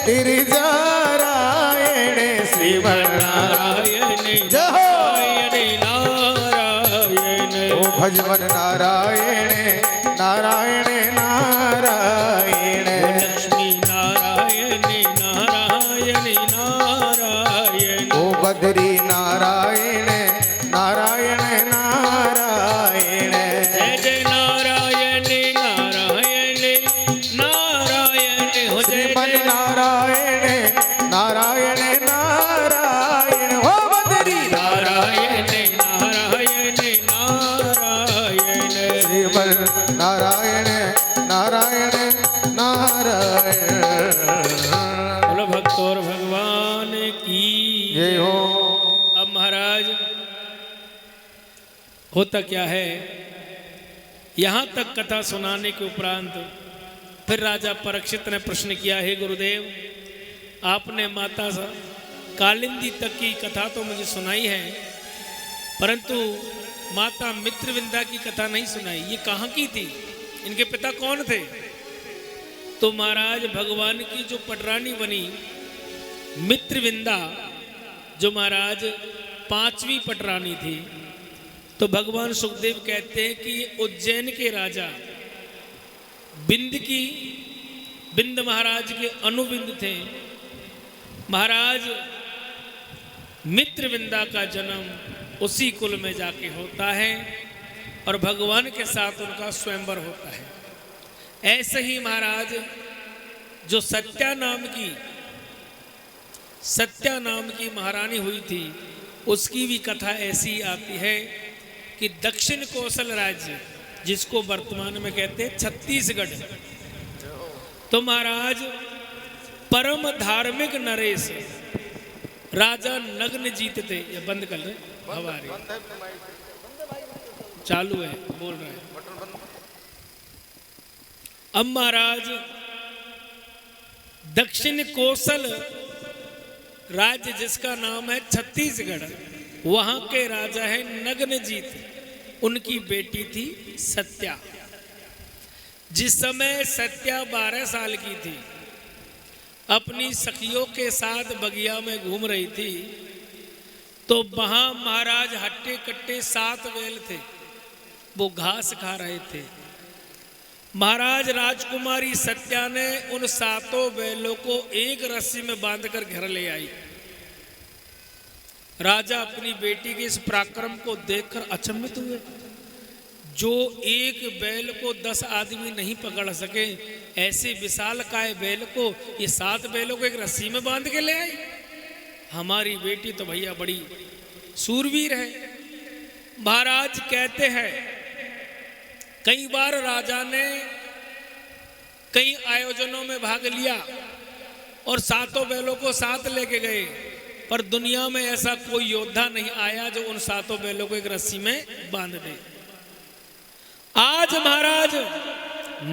गिरिजारायण, श्रीमन नारायण जय हो। नारायण नारायण, ओ भजमन नारायण नारायण नारायण, लक्ष्मी नारायण नारायण नारायण, ओ बद्री नारायण नारायण नारायण, जय जय नारायण नारायण नारायण, हो जय श्रीमन जय नारायण नारायण नारायण, हो बद्री नारायण नारायण नारायण, श्रीमन नारायण नारायण नारायण। बोलो भक्त और भगवान की जय हो। अब महाराज होता क्या है, यहाँ तक कथा सुनाने के उपरांत फिर राजा परीक्षित ने प्रश्न किया, हे गुरुदेव, आपने माता कालिंदी तक की कथा तो मुझे सुनाई है, परंतु माता मित्रविंदा की कथा नहीं सुनाई। ये कहाँ की थी? इनके पिता कौन थे? तो महाराज भगवान की जो पटरानी बनी मित्रविंदा, जो महाराज 5वीं पटरानी थी, तो भगवान सुखदेव कहते हैं कि उज्जैन के राजा बिंद महाराज के अनुबिंद थे। महाराज मित्रविंदा का जन्म उसी कुल में जाके होता है और भगवान के साथ उनका स्वयंवर होता है। ऐसे ही महाराज जो सत्या नाम की महारानी हुई थी, उसकी भी कथा ऐसी आती है कि दक्षिण कौशल राज्य जिसको वर्तमान में कहते हैं छत्तीसगढ़। तो महाराज परम धार्मिक नरेश राजा नग्नजीत थे। ये बंद कर ले, हवा रही चालू है, बोल रहे हैं। अब महाराज दक्षिण कोसल राज्य जिसका नाम है छत्तीसगढ़, वहां के राजा है नग्नजीत। उनकी बेटी थी सत्या। जिस समय सत्या 12 साल की थी, अपनी सखियों के साथ बगिया में घूम रही थी, तो वहां महाराज हट्टे कट्टे 7 बैल थे, वो घास खा रहे थे। महाराज राजकुमारी सत्या ने उन 7 बैलों को एक रस्सी में बांधकर घर ले आई। राजा अपनी बेटी के इस पराक्रम को देखकर अचंभित हुए। जो एक बैल को 10 आदमी नहीं पकड़ सके, ऐसे विशालकाय बैल को ये 7 बैलों को एक रस्सी में बांध के ले आई। हमारी बेटी तो भैया बड़ी सूरवीर है। महाराज कहते हैं कई बार राजा ने कई आयोजनों में भाग लिया और 7 बैलों को साथ लेके गए, पर दुनिया में ऐसा कोई योद्धा नहीं आया जो उन 7 बैलों को एक रस्सी में बांध दे। आज महाराज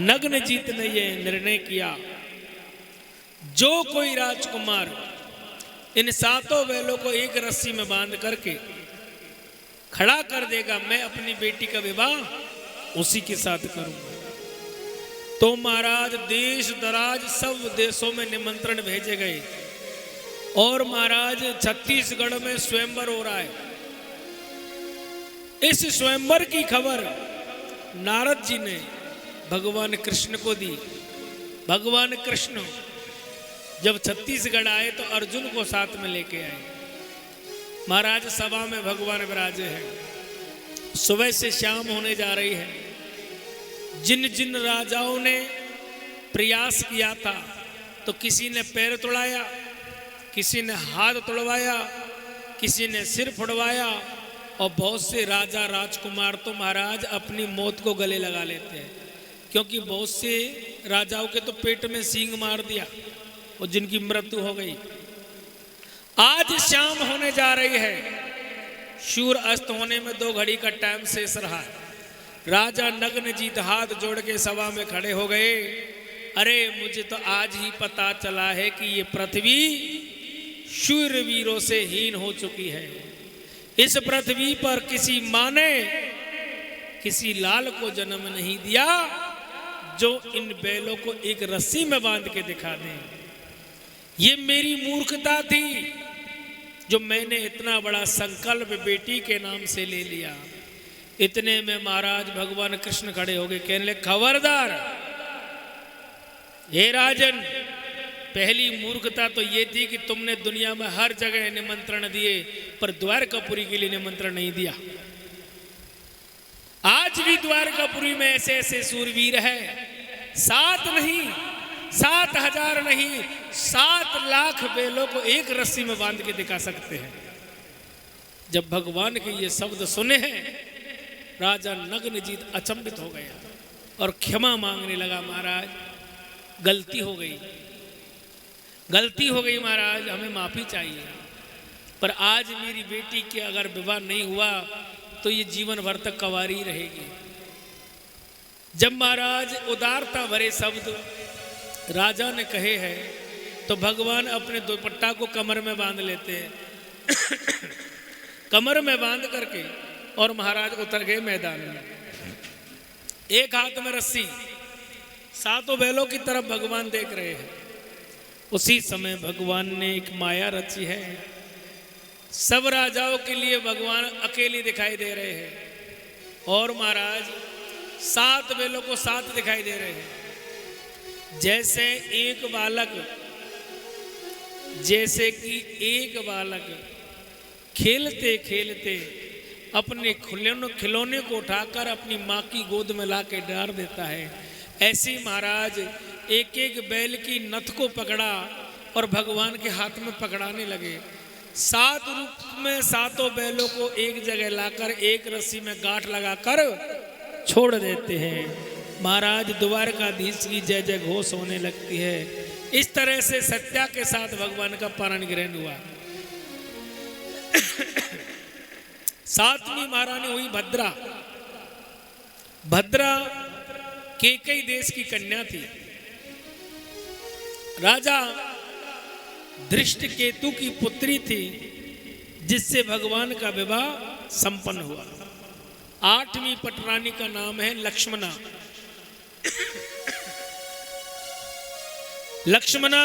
नग्नजीत ने यह निर्णय किया, जो कोई राजकुमार इन 7 बैलों को एक रस्सी में बांध करके खड़ा कर देगा, मैं अपनी बेटी का विवाह उसी के साथ करूंगा। तो महाराज देश दराज सब देशों में निमंत्रण भेजे गए और महाराज छत्तीसगढ़ में स्वयंवर हो रहा है। इस स्वयंवर की खबर नारद जी ने भगवान कृष्ण को दी। भगवान कृष्ण जब छत्तीसगढ़ आए तो अर्जुन को साथ में लेके आए। महाराज सभा में भगवान विराजे हैं। सुबह से शाम होने जा रही है। जिन जिन राजाओं ने प्रयास किया था, तो किसी ने पैर तोड़ाया, किसी ने हाथ तोड़वाया, किसी ने सिर फुड़वाया, और बहुत से राजा राजकुमार तो महाराज अपनी मौत को गले लगा लेते हैं, क्योंकि बहुत से राजाओं के तो पेट में सींग मार दिया और जिनकी मृत्यु हो गई। आज शाम होने जा रही है। सूर्य अस्त होने में 2 घड़ी का टाइम शेष रहा। राजा नग्नजीत हाथ जोड़ के सभा में खड़े हो गए। अरे मुझे तो आज ही पता चला है कि ये पृथ्वी शूरवीरों से हीन हो चुकी है। इस पृथ्वी पर किसी माँ ने किसी लाल को जन्म नहीं दिया जो इन बैलों को एक रस्सी में बांध के दिखा दे। ये मेरी मूर्खता थी जो मैंने इतना बड़ा संकल्प बेटी के नाम से ले लिया। इतने में महाराज भगवान कृष्ण खड़े हो गए, कहने लगे खबरदार हे राजन, पहली मूर्खता तो ये थी कि तुमने दुनिया में हर जगह निमंत्रण दिए पर द्वारकापुरी के लिए निमंत्रण नहीं दिया। आज भी द्वारकापुरी में ऐसे ऐसे सूरवीर है, 7 नहीं 7,000 नहीं 7 लाख बैलों को एक रस्सी में बांध के दिखा सकते हैं। जब भगवान के ये शब्द सुने हैं, राजा नग्नजीत अचंभित हो गया और क्षमा मांगने लगा। महाराज गलती हो गई, गलती हो गई महाराज, हमें माफी चाहिए। पर आज मेरी बेटी के अगर विवाह नहीं हुआ तो ये जीवन भर तक कंवारी रहेगी। जब महाराज उदारता भरे शब्द राजा ने कहे हैं तो भगवान अपने दुपट्टा को कमर में बांध लेते हैं। कमर में बांध करके और महाराज उतर गए मैदान में। एक हाथ में रस्सी, 7 बैलों की तरफ भगवान देख रहे हैं। उसी समय भगवान ने एक माया रची है। सब राजाओं के लिए भगवान अकेले दिखाई दे रहे हैं और महाराज 7 बैलों को 7 दिखाई दे रहे हैं। जैसे एक बालक खेलते खेलते अपने खिलौने को उठाकर अपनी माँ की गोद में ला के डाल देता है, ऐसे महाराज एक एक बैल की नथ को पकड़ा और भगवान के हाथ में पकड़ाने लगे। 7 रूप में 7 बैलों को एक जगह लाकर एक रस्सी में गांठ लगाकर छोड़ देते हैं। महाराज द्वारकाधीश की जय जय घोष होने लगती है। इस तरह से सत्या के साथ भगवान का पारण ग्रहण हुआ। सातवीं महारानी हुई भद्रा। भद्रा केकई देश की कन्या थी। राजा धृष्टकेतु की पुत्री थी, जिससे भगवान का विवाह संपन्न हुआ। आठवीं पटरानी का नाम है लक्ष्मणा। लक्ष्मणा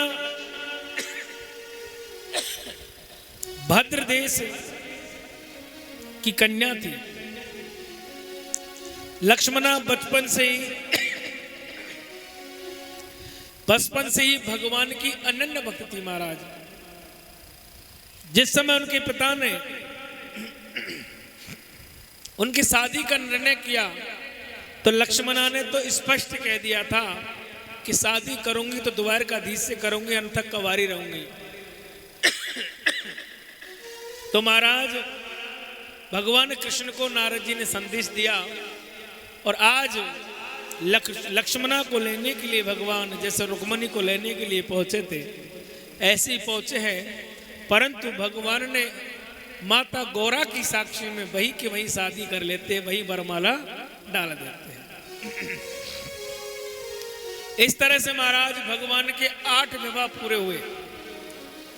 भद्र देश की कन्या थी। लक्ष्मणा बचपन से ही भगवान की अनन्य भक्त थी। महाराज जिस समय उनके पिता ने उनकी शादी का निर्णय किया तो लक्ष्मणा ने तो स्पष्ट कह दिया था कि शादी करूंगी तो द्वारकाधीश से करूंगी, अन्यथा कंवारी रहूंगी। तो महाराज भगवान कृष्ण को नारद जी ने संदेश दिया और आज लक्ष्मणा को लेने के लिए भगवान जैसे रुक्मणी को लेने के लिए पहुंचे थे, ऐसे ही पहुंचे हैं। परंतु भगवान ने माता गौरा की साक्षी में वही की वही शादी कर लेते, वही वरमाला डाल देते हैं। इस तरह से महाराज भगवान के 8 विवाह पूरे हुए।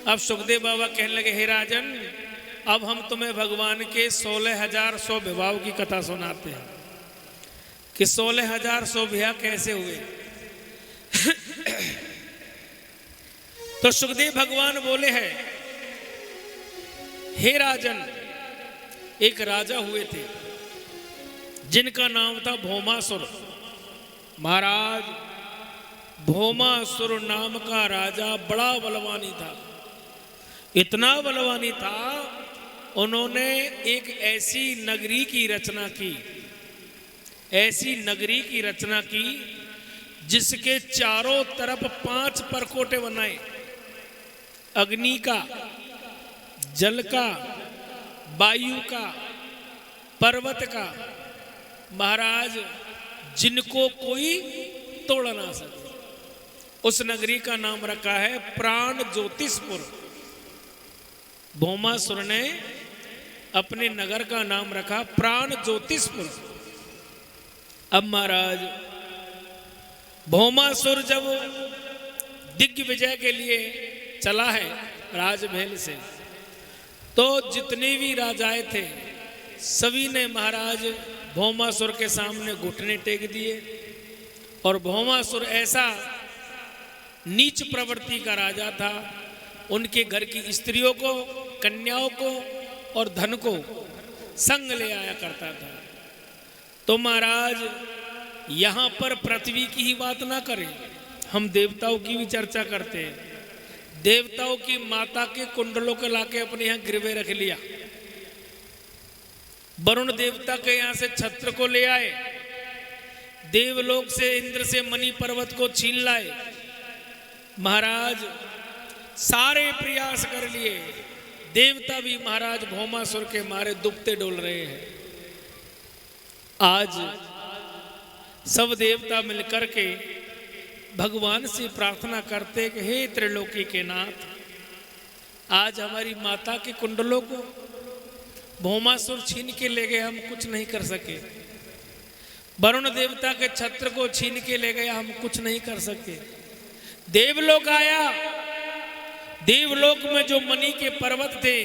अब सुखदेव बाबा कहने लगे, हे राजन, अब हम तुम्हें भगवान के 16,100 विवाहों की कथा सुनाते हैं कि 16,100 विवाह कैसे हुए। तो सुखदेव भगवान बोले हैं, हे राजन, एक राजा हुए थे जिनका नाम था भौमासुर। महाराज भौमासुर नाम का राजा बड़ा बलवानी था। इतना बलवानी था, उन्होंने एक ऐसी नगरी की रचना की, ऐसी नगरी की रचना की जिसके चारों तरफ 5 परकोटे बनाए, अग्नि का, जल का, वायु का, पर्वत का। महाराज जिनको कोई तोड़ ना सके। उस नगरी का नाम रखा है प्राण ज्योतिषपुर। भौमासुर ने अपने नगर का नाम रखा प्राण ज्योतिषपुर। अब महाराज भौमासुर जब दिग्विजय के लिए चला है राजमहल से, तो जितने भी राजाएं थे सभी ने महाराज भौमासुर के सामने घुटने टेक दिए। और भौमासुर ऐसा नीच प्रवृत्ति का राजा था, उनके घर की स्त्रियों को, कन्याओं को और धन को संग ले आया करता था। तो महाराज यहाँ पर पृथ्वी की ही बात ना करें, हम देवताओं की भी चर्चा करते हैं। देवताओं की माता के कुंडलों को लाके अपने यहाँ गिरवे रख लिया। वरुण देवता के यहाँ से छत्र को ले आए, देवलोक से इंद्र से मणि पर्वत को छीन लाए। महाराज सारे प्रयास कर लिए, देवता भी महाराज भौमासुर के मारे दुबते डोल रहे हैं। आज सब देवता मिलकर के भगवान से प्रार्थना करते कि हे त्रिलोकी के नाथ, आज हमारी माता के कुंडलों को भौमासुर छीन के ले गए, हम कुछ नहीं कर सके। वरुण देवता के छत्र को छीन के ले गया, हम कुछ नहीं कर सके। देवलोक आया, देवलोक में जो मणि के पर्वत थे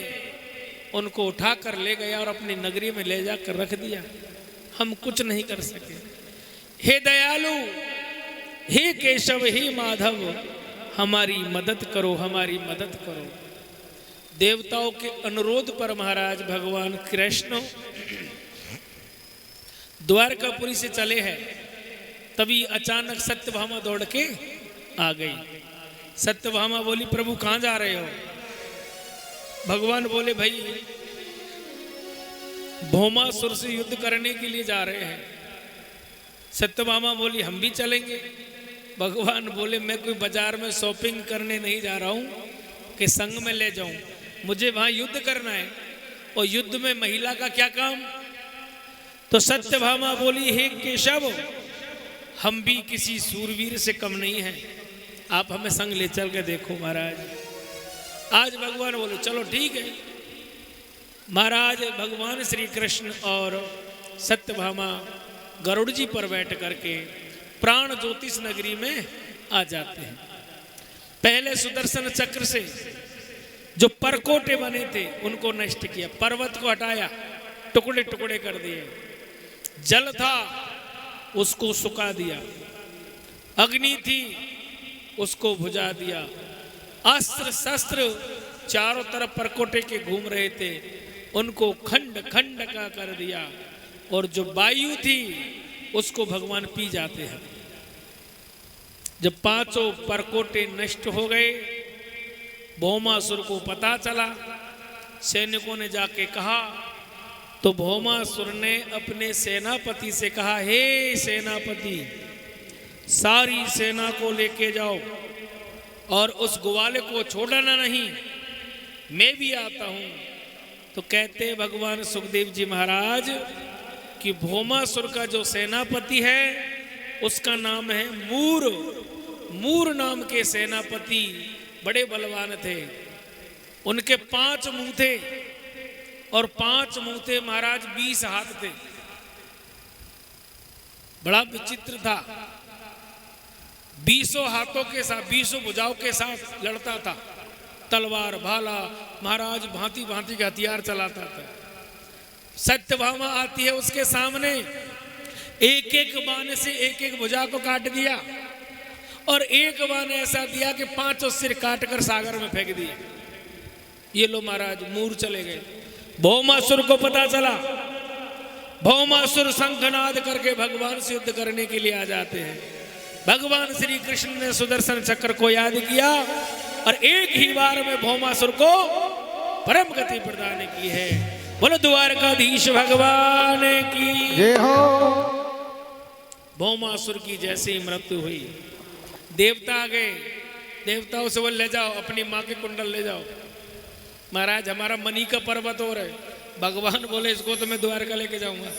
उनको उठा कर ले गया और अपनी नगरी में ले जाकर रख दिया, हम कुछ नहीं कर सके। हे दयालु, हे केशव, हे माधव, हमारी मदद करो, हमारी मदद करो। देवताओं के अनुरोध पर महाराज भगवान कृष्ण द्वारकापुरी से चले हैं। तभी अचानक सत्यभामा दौड़ के आ गई। सत्यभामा बोली, प्रभु कहाँ जा रहे हो? भगवान बोले, भाई भौमासुर से युद्ध करने के लिए जा रहे हैं। सत्यभामा बोली, हम भी चलेंगे। भगवान बोले, मैं कोई बाजार में शॉपिंग करने नहीं जा रहा हूँ कि संग में ले जाऊं, मुझे वहां युद्ध करना है। और युद्ध में महिला का क्या काम? तो सत्यभामा बोली, हे केशव, हम भी किसी सूरवीर से कम नहीं हैं, आप हमें संग ले चल के देखो महाराज। आज भगवान बोले चलो ठीक है। महाराज भगवान श्री कृष्ण और सत्यभामा गरुड़ जी पर बैठ करके प्राण ज्योतिष नगरी में आ जाते हैं। पहले सुदर्शन चक्र से जो परकोटे बने थे उनको नष्ट किया, पर्वत को हटाया, टुकड़े टुकड़े कर दिए, जल था उसको सुखा दिया, अग्नि थी उसको बुझा दिया, अस्त्र शस्त्र चारों तरफ परकोटे के घूम रहे थे उनको खंड खंड का कर दिया, और जो वायु थी उसको भगवान पी जाते हैं। जब पांचों परकोटे नष्ट हो गए, भौमासुर को पता चला, सैनिकों ने जाके कहा, तो भौमासुर ने अपने सेनापति से कहा, हे सेनापति, सारी सेना को लेके जाओ और उस ग्वाले को छोड़ना नहीं, मैं भी आता हूं। तो कहते भगवान सुखदेव जी महाराज कि भौमासुर का जो सेनापति है उसका नाम है मूर। मूर नाम के सेनापति बड़े बलवान थे, उनके 5 मुंह थे, और 5 मुंह थे महाराज, 20 हाथ थे। बड़ा विचित्र था, 20 हाथों के साथ, 20 भुजाओं के साथ लड़ता था, तलवार भाला महाराज भांति भांति के हथियार चलाता था। सत्यभामा आती है उसके सामने, एक एक बाण से एक एक भुजा को काट दिया, और एक बाण ऐसा दिया कि 5 सिर काट कर सागर में फेंक दिए। ये लो महाराज मूर चले गए। भौमासुर को पता चला, भौमासुर शंखनाद करके भगवान से युद्ध करने के लिए आ जाते हैं। भगवान श्री कृष्ण ने सुदर्शन चक्र को याद किया और एक ही बार में भौमासुर को परम गति प्रदान की है। बोलो द्वारकाधीश भगवान की जय हो। भौमासुर की जैसे ही मृत्यु हुई, देवता आ गए, देवताओं से बोले ले जाओ अपनी माँ के कुंडल ले जाओ। महाराज हमारा मनी का पर्वत हो रहा है। भगवान बोले इसको तो मैं द्वारका लेके जाऊंगा।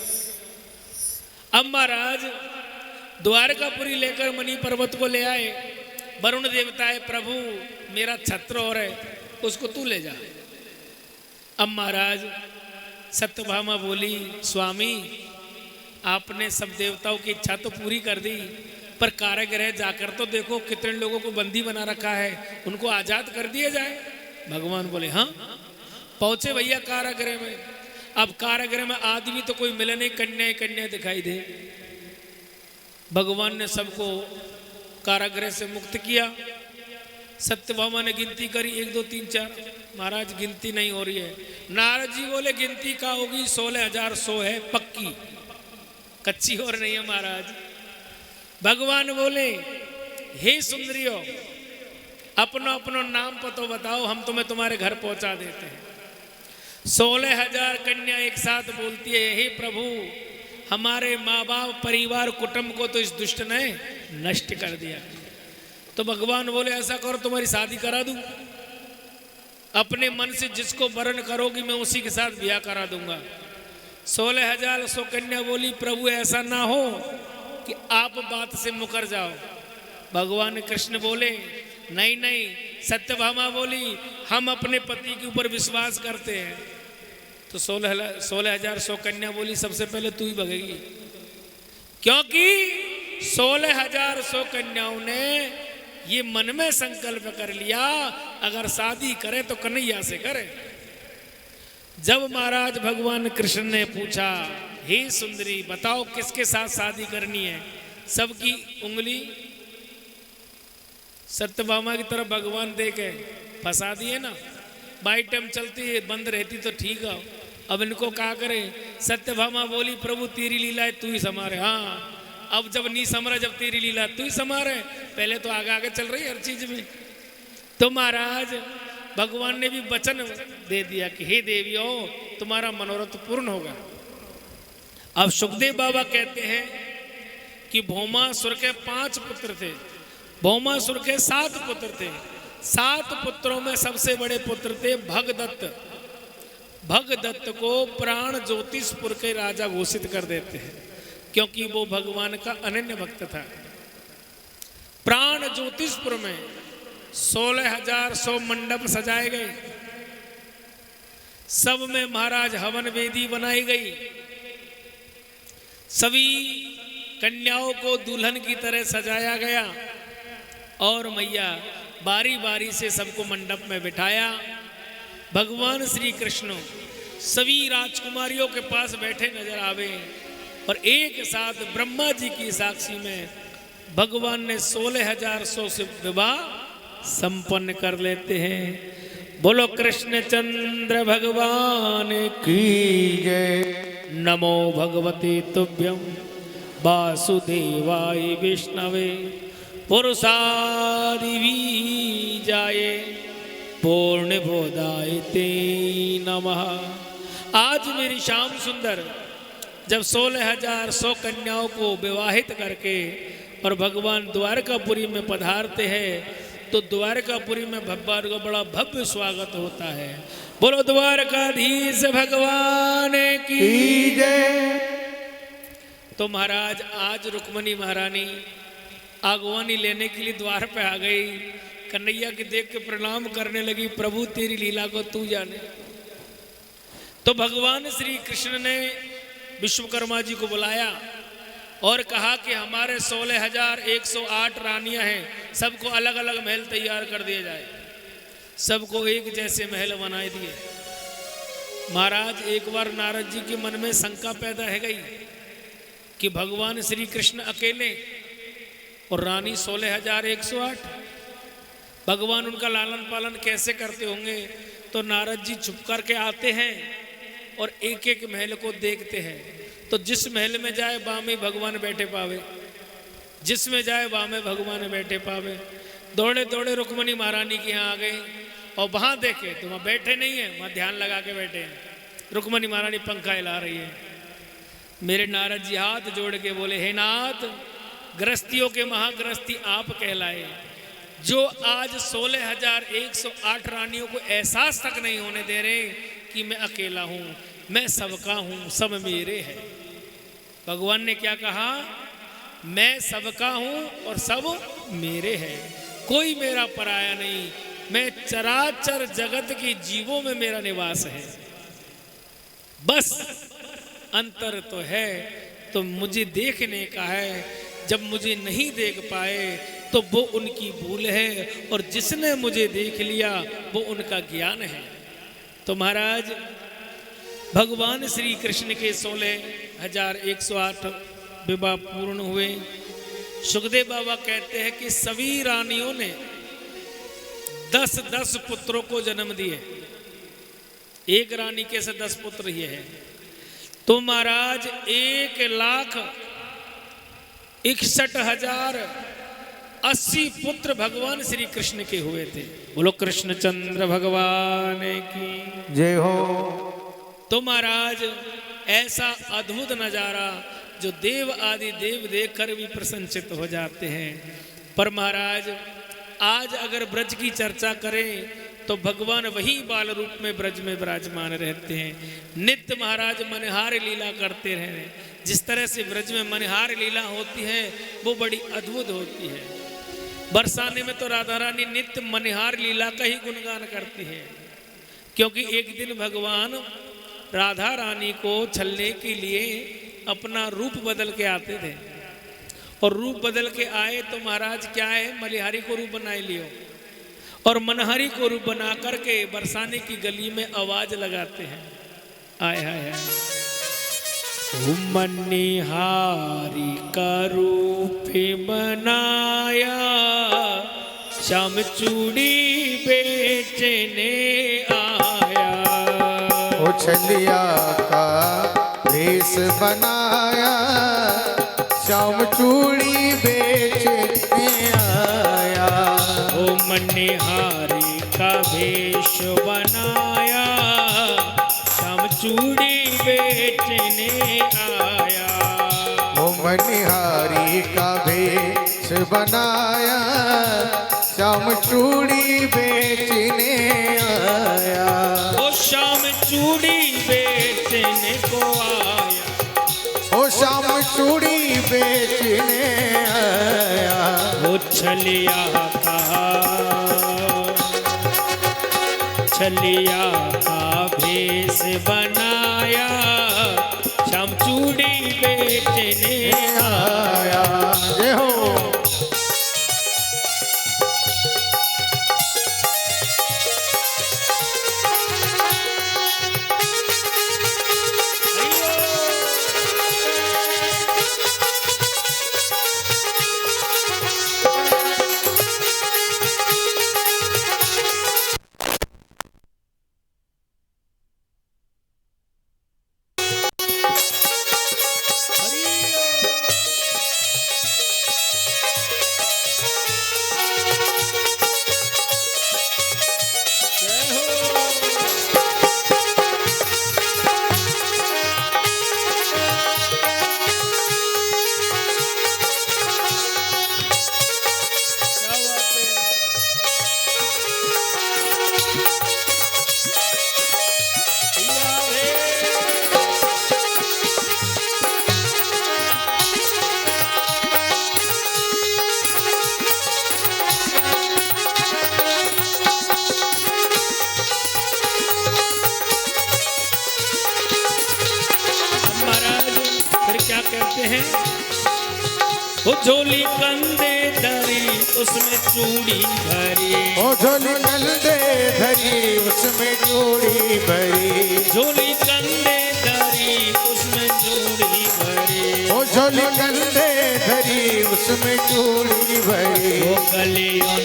अब महाराज द्वारकापुरी लेकर मनी पर्वत को ले आए। वरुण देवता है, प्रभु मेरा छत्र हो रहा है, उसको तू ले जा। अब महाराज सत्यभामा बोली, स्वामी आपने सब देवताओं की इच्छा तो पूरी कर दी, पर कारागृह जाकर तो देखो कितने लोगों को बंदी बना रखा है, उनको आजाद कर दिया जाए। भगवान बोले हाँ। पहुंचे भैया कारागृह में। अब कारागृह में आदमी तो कोई मिले नहीं, कन्या कन्या दिखाई दे। भगवान ने सबको कारागृह से मुक्त किया। सत्यभामा ने गिनती करी 1 2 3 4। महाराज गिनती नहीं हो रही है। नारद जी बोले गिनती का होगी, 16,100 है पक्की, कच्ची और नहीं है महाराज। भगवान बोले हे सुंदरियो, अपनो अपनो नाम पतो बताओ, हम तुम्हें तुम्हारे घर पहुंचा देते हैं। 16,000 कन्या एक साथ बोलती है, हे प्रभु हमारे माँ बाप परिवार कुटुंब को तो इस दुष्ट ने नष्ट कर दिया। तो भगवान बोले ऐसा करो तुम्हारी शादी करा दूं, अपने मन से जिसको वर्ण करोगी मैं उसी के साथ ब्याह करा दूंगा। 16,100 कन्या बोली प्रभु ऐसा ना हो कि आप बात से मुकर जाओ। भगवान कृष्ण बोले नहीं नहीं। सत्यभामा बोली हम अपने पति के ऊपर विश्वास करते हैं। तो 16,100 कन्या बोली सबसे पहले तू ही भगेगी, क्योंकि 16,100 कन्याओं ने ये मन में संकल्प कर लिया अगर शादी करे तो कन्हैया से करे। जब महाराज भगवान कृष्ण ने पूछा हे सुंदरी बताओ किसके साथ शादी करनी है, सबकी उंगली सत्यभामा की तरफ भगवान देखे फंसा दिए ना। बाई टाइम चलती है बंद रहती तो ठीक है। अब इनको क्या करे। सत्यभामा बोली प्रभु तेरी लीला है तू ही संभारे। हाँ अब जब नहीं समरा, जब तेरी लीला तू ही संभारे, पहले तो आगे आगे चल रही हर चीज में। तो महाराज भगवान ने भी वचन दे दिया कि हे देवियों तुम्हारा मनोरथ पूर्ण होगा। अब सुखदेव बाबा कहते हैं कि भौमासुर के 5 पुत्र थे, भौमासुर के 7 पुत्र थे। 7 पुत्रों में सबसे बड़े पुत्र थे भगदत्त। भगदत्त को प्राण ज्योतिषपुर के राजा घोषित कर देते हैं, क्योंकि वो भगवान का अनन्य भक्त था। प्राण ज्योतिषपुर में 16,100 मंडप सजाए गए, सब में महाराज हवन वेदी बनाई गई, सभी कन्याओं को दुल्हन की तरह सजाया गया और मैया बारी बारी से सबको मंडप में बिठाया। भगवान श्री कृष्ण सभी राजकुमारियों के पास बैठे नजर आवे और एक साथ ब्रह्मा जी की साक्षी में भगवान ने 16,100 से विवाह संपन्न कर लेते हैं। बोलो कृष्ण चंद्र भगवान की जय। नमो भगवते तुभ्यं वासुदेवाय विष्णवे पुरुषादि बीजाय पूर्ण बोधाय ते नमः। आज मेरी श्याम सुंदर जब 16,100 कन्याओं को विवाहित करके और भगवान द्वारकापुरी में पधारते हैं तो द्वारकापुरी में भगवान का बड़ा भव्य स्वागत होता है। बोलो द्वारकाधीश भगवान की जय। तो महाराज आज रुक्मणी महारानी आगवानी लेने के लिए द्वार पे आ गई। कन्हैया के देख के प्रणाम करने लगी, प्रभु तेरी लीला को तू जाने। तो भगवान श्री कृष्ण ने विश्वकर्मा जी को बुलाया और कहा कि हमारे 16,108 रानियां हैं, सबको अलग अलग महल तैयार कर दिए जाए। सबको एक जैसे महल बनाए दिए। महाराज एक बार नारद जी के मन में शंका पैदा है गई कि भगवान श्री कृष्ण अकेले और रानी 16,108, भगवान उनका लालन पालन कैसे करते होंगे। तो नारद जी छुप करके आते हैं और एक एक महल को देखते हैं। तो जिस महल में जाए वहाँ में भगवान बैठे पावे, जिसमें जाए वहाँ में भगवान बैठे पावे। दौड़े दौड़े रुक्मणी महारानी के यहाँ आ गए और वहाँ देखे तो वहाँ बैठे नहीं है, वहाँ ध्यान लगा के बैठे हैं। रुक्मणी महारानी पंखा हिला रही है। मेरे नारद जी हाथ जोड़ के बोले, हे नाथ, गृहस्थियों के महागृहस्थी आप कहलाए, जो आज 16,108 रानियों को एहसास तक नहीं होने दे रहे कि मैं अकेला हूँ, मैं सबका हूँ, सब मेरे हैं। भगवान ने क्या कहा, मैं सबका हूँ और सब मेरे हैं, कोई मेरा पराया नहीं, मैं चराचर जगत के जीवों में मेरा निवास है। बस अंतर तो है तो मुझे देखने का है, जब मुझे नहीं देख पाए तो वो उनकी भूल है और जिसने मुझे देख लिया वो उनका ज्ञान है। तो महाराज भगवान श्री कृष्ण के 16,108 विवाह पूर्ण हुए। सुखदेव बाबा कहते हैं कि सभी रानियों ने 10-10 पुत्रों को जन्म दिए। एक रानी के से 10 पुत्र ही है। तो महाराज 1,61,080 पुत्र भगवान श्री कृष्ण के हुए थे। बोलो कृष्ण चंद्र भगवान की जय हो। तो महाराज ऐसा अद्भुत नजारा जो देव आदि देव देखकर भी प्रसन्नचित हो जाते हैं। पर महाराज आज अगर ब्रज की चर्चा करें तो भगवान वही बाल रूप में ब्रज में विराजमान रहते हैं। नित्य महाराज मनहार लीला करते रहे। जिस तरह से ब्रज में मनहार लीला होती है वो बड़ी अद्भुत होती है। बरसाने में तो राधा रानी नित्य मनहार लीला का ही गुणगान करती है, क्योंकि एक दिन भगवान राधा रानी को छलने के लिए अपना रूप बदल के आते थे और रूप बदल के आए तो महाराज क्या है, मलिहारी को रूप बनाए लियो और मनहारी को रूप बना करके बरसाने की गली में आवाज लगाते हैं, आय हाय हाय, मनिहारी का रूप बनाया, श्याम चूड़ी बेचने आया। ओ छलिया का भेष बनाया, श्याम चूड़ी बेचने आया। ओ मनिहारी का भेष बनाया, श्याम चूड़ी बेचने आया। ओ मनिहारी का भेष बनाया, श्याम चूड़ी बेचने आया। ओ श्याम चूड़ी छलिया का भेष बनाया, श्याम चूड़ी बेचने आया। जय हो। कहते हैं वो झोली कंधे धरी उसमें चूड़ी भरी, ओ झोली कंधे धरी उसमें चूड़ी भरी, झोली कंधे धरी उसमें चूड़ी भरी, ओ झोली कंधे धरी उसमें चूड़ी भरी। वो गलियों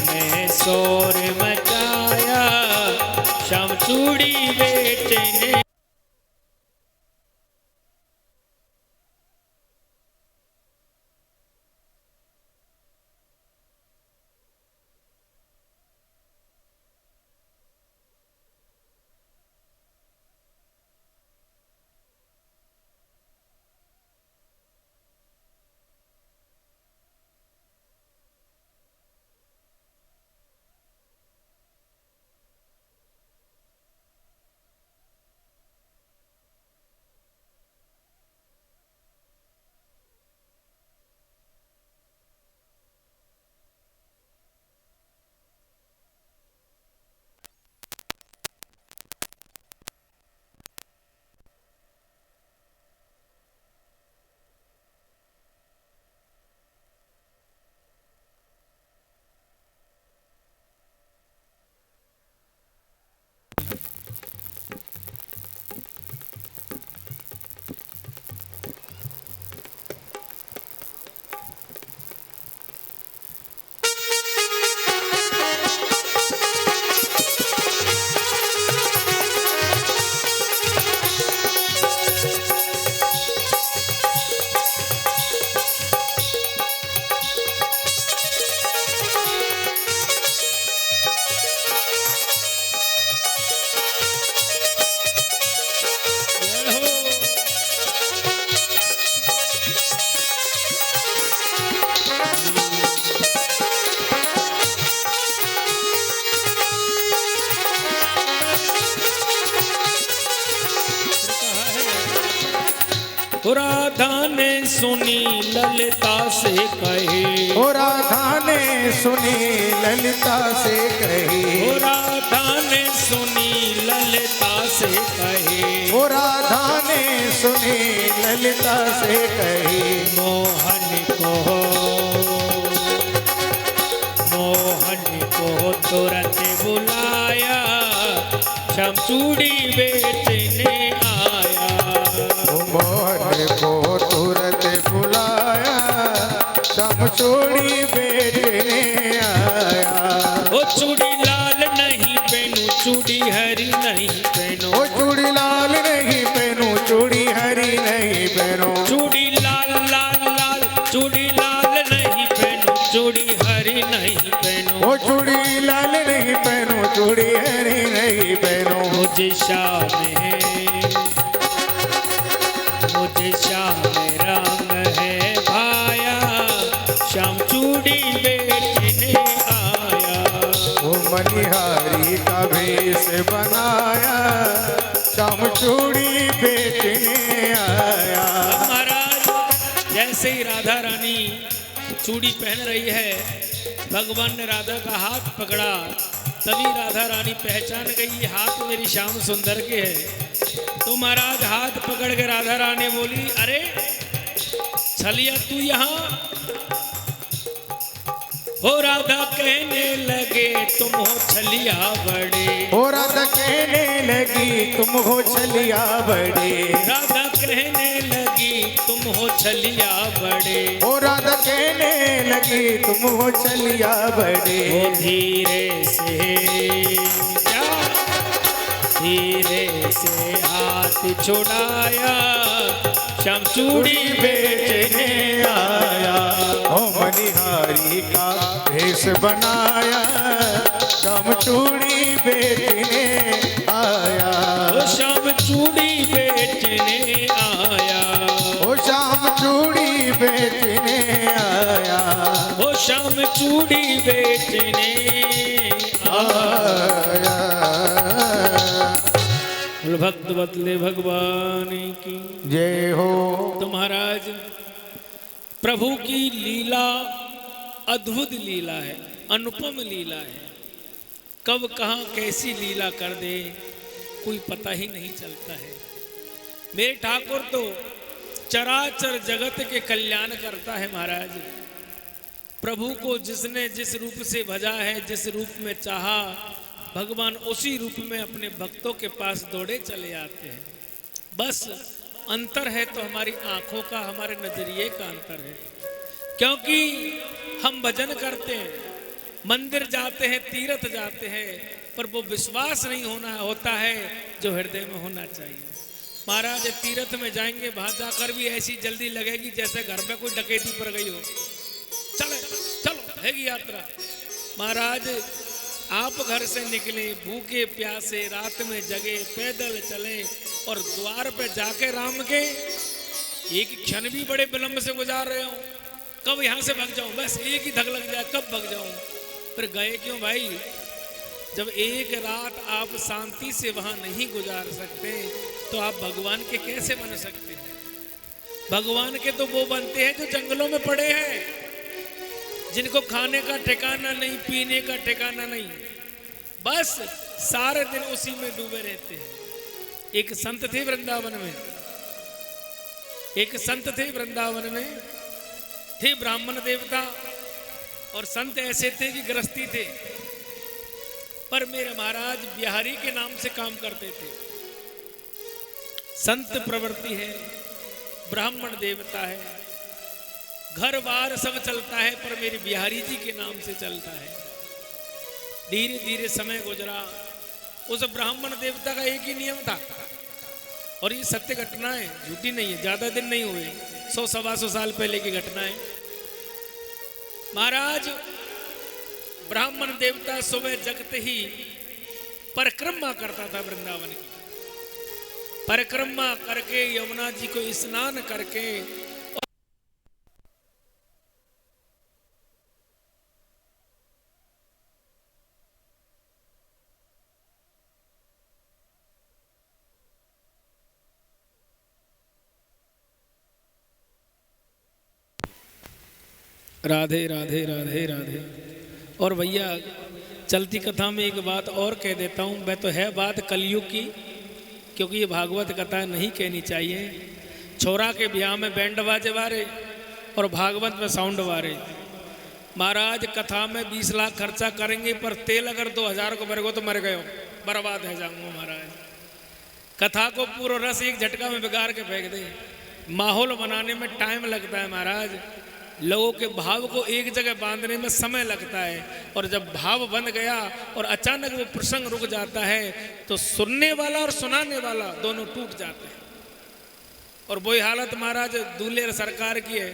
में शोर मचाया, श्याम चूड़ी बेचने। राधा ने सुनी ललिता से कहे, ओ राधा ने सुनी ललिता से कहे, ओ राधा ने सुनी ललिता से कहे, ओ राधा ने सुनी ललिता से कहे। मोहन को तुरंत बुलाया, श्याम चूड़ी बेचने आया। मोहन को तुरंत बुलाया, श्याम चूड़ी बेचने आया। ओ चूड़ी लाल नहीं पहनू, चूड़ी हरी नहीं पहनो, ओ चूड़ी लाल नहीं पहनू, चूड़ी हरी नहीं पहनो, चूड़ी लाल लाल लाल, चूड़ी लाल नहीं पहनू, चूड़ी हरी नहीं पहनो, ओ चूड़ी लाल नहीं पहनू, चूड़ी हरी नहीं पहनो। मुझे शाम रंग है भाया, श्याम चूड़ी बेचने आया। वो मनिहारी का भेष बनाया, श्याम चूड़ी बेचने आया। महाराज जैसे ही राधा रानी चूड़ी पहन रही है, भगवान ने राधा का हाथ पकड़ा, तभी राधा रानी पहचान गई हाथ मेरी श्याम सुंदर के है। तो महाराज हाथ पकड़ के राधा रानी बोली, अरे छलिया तू यहाँ? हो राधा कहने लगे तुम हो छलिया बड़े। हो राधा कहने लगी तुम हो छलिया बड़े। राधा कहने लगी तुम हो छलिया बड़े। हो राधा कहने लगी तुम हो छलिया बड़े। हो धीरे से जा, धीरे से हाथ छुड़ाया, श्याम चूड़ी बेचने आया। ओ मनिहारी का भेष बनाया, श्याम चूड़ी बेचने आया। ओ श्याम चूड़ी बेचने आया। ओ श्याम चूड़ी बेचने आया। ओ श्याम चूड़ी बेचने आया। भक्त बतले भगवान की जय हो। तो महाराज प्रभु की लीला अद्भुत लीला है, अनुपम लीला है। कब कहाँ कैसी लीला कर दे कोई पता ही नहीं चलता है। मेरे ठाकुर तो चराचर जगत के कल्याण करता है महाराज। प्रभु को जिसने जिस रूप से भजा है, जिस रूप में चाहा, भगवान उसी रूप में अपने भक्तों के पास दौड़े चले आते हैं। बस अंतर है तो हमारी आंखों का, हमारे नजरिए का अंतर है। क्योंकि हम भजन करते हैं, मंदिर जाते हैं, तीर्थ जाते हैं, पर वो विश्वास नहीं होता है जो हृदय में होना चाहिए। महाराज तीर्थ में जाएंगे, वहां जाकर भी ऐसी जल्दी लगेगी जैसे घर में कोई डकैती पड़ गई हो। चले चलो हैगी यात्रा। महाराज आप घर से निकले भूखे प्यासे, रात में जगे, पैदल चले और द्वार पे जाके राम के एक क्षण भी बड़े विलंब से गुजार रहे हो। कब यहाँ से भाग जाऊं, बस एक ही धक लग जाए, कब भाग जाऊं। फिर गए क्यों भाई? जब एक रात आप शांति से वहां नहीं गुजार सकते तो आप भगवान के कैसे बन सकते हैं? भगवान के तो वो बनते हैं जो जंगलों में पड़े हैं, जिनको खाने का ठिकाना नहीं, पीने का ठिकाना नहीं, बस सारे दिन उसी में डूबे रहते हैं। एक संत थे वृंदावन में, एक संत थे वृंदावन में, थे ब्राह्मण देवता और संत ऐसे थे कि गृहस्थी थे, पर मेरे महाराज बिहारी के नाम से काम करते थे। संत प्रवृत्ति है, ब्राह्मण देवता है, घर बार सब चलता है, पर मेरे बिहारी जी के नाम से चलता है। धीरे धीरे समय गुजरा। उस ब्राह्मण देवता का एक ही नियम था, और ये सत्य घटना है, झूठी नहीं है, ज्यादा दिन नहीं हुए, 100-125 साल पहले की घटना है। महाराज ब्राह्मण देवता सुबह जगते ही परिक्रमा करता था वृंदावन की। परिक्रमा करके यमुना जी को स्नान करके राधे राधे राधे राधे। और भैया चलती कथा में एक बात और कह देता हूँ, मैं तो है बात कलयुग की, क्योंकि ये भागवत कथा नहीं कहनी चाहिए। छोरा के ब्याह में बैंड बाजे वारे और भागवत में साउंड वारे। महाराज कथा में 20 लाख खर्चा करेंगे, पर तेल अगर 2000 को भर गो तो मर गए, बर्बाद है जाऊंगा महाराज। कथा को पूरा रस एक झटका में बिगाड़ के फेंक दे। माहौल बनाने में टाइम लगता है महाराज, लोगों के भाव को एक जगह बांधने में समय लगता है, और जब भाव बन गया और अचानक वो प्रसंग रुक जाता है तो सुनने वाला और सुनाने वाला दोनों टूट जाते हैं। और वही हालत महाराज दूल्हे सरकार की है।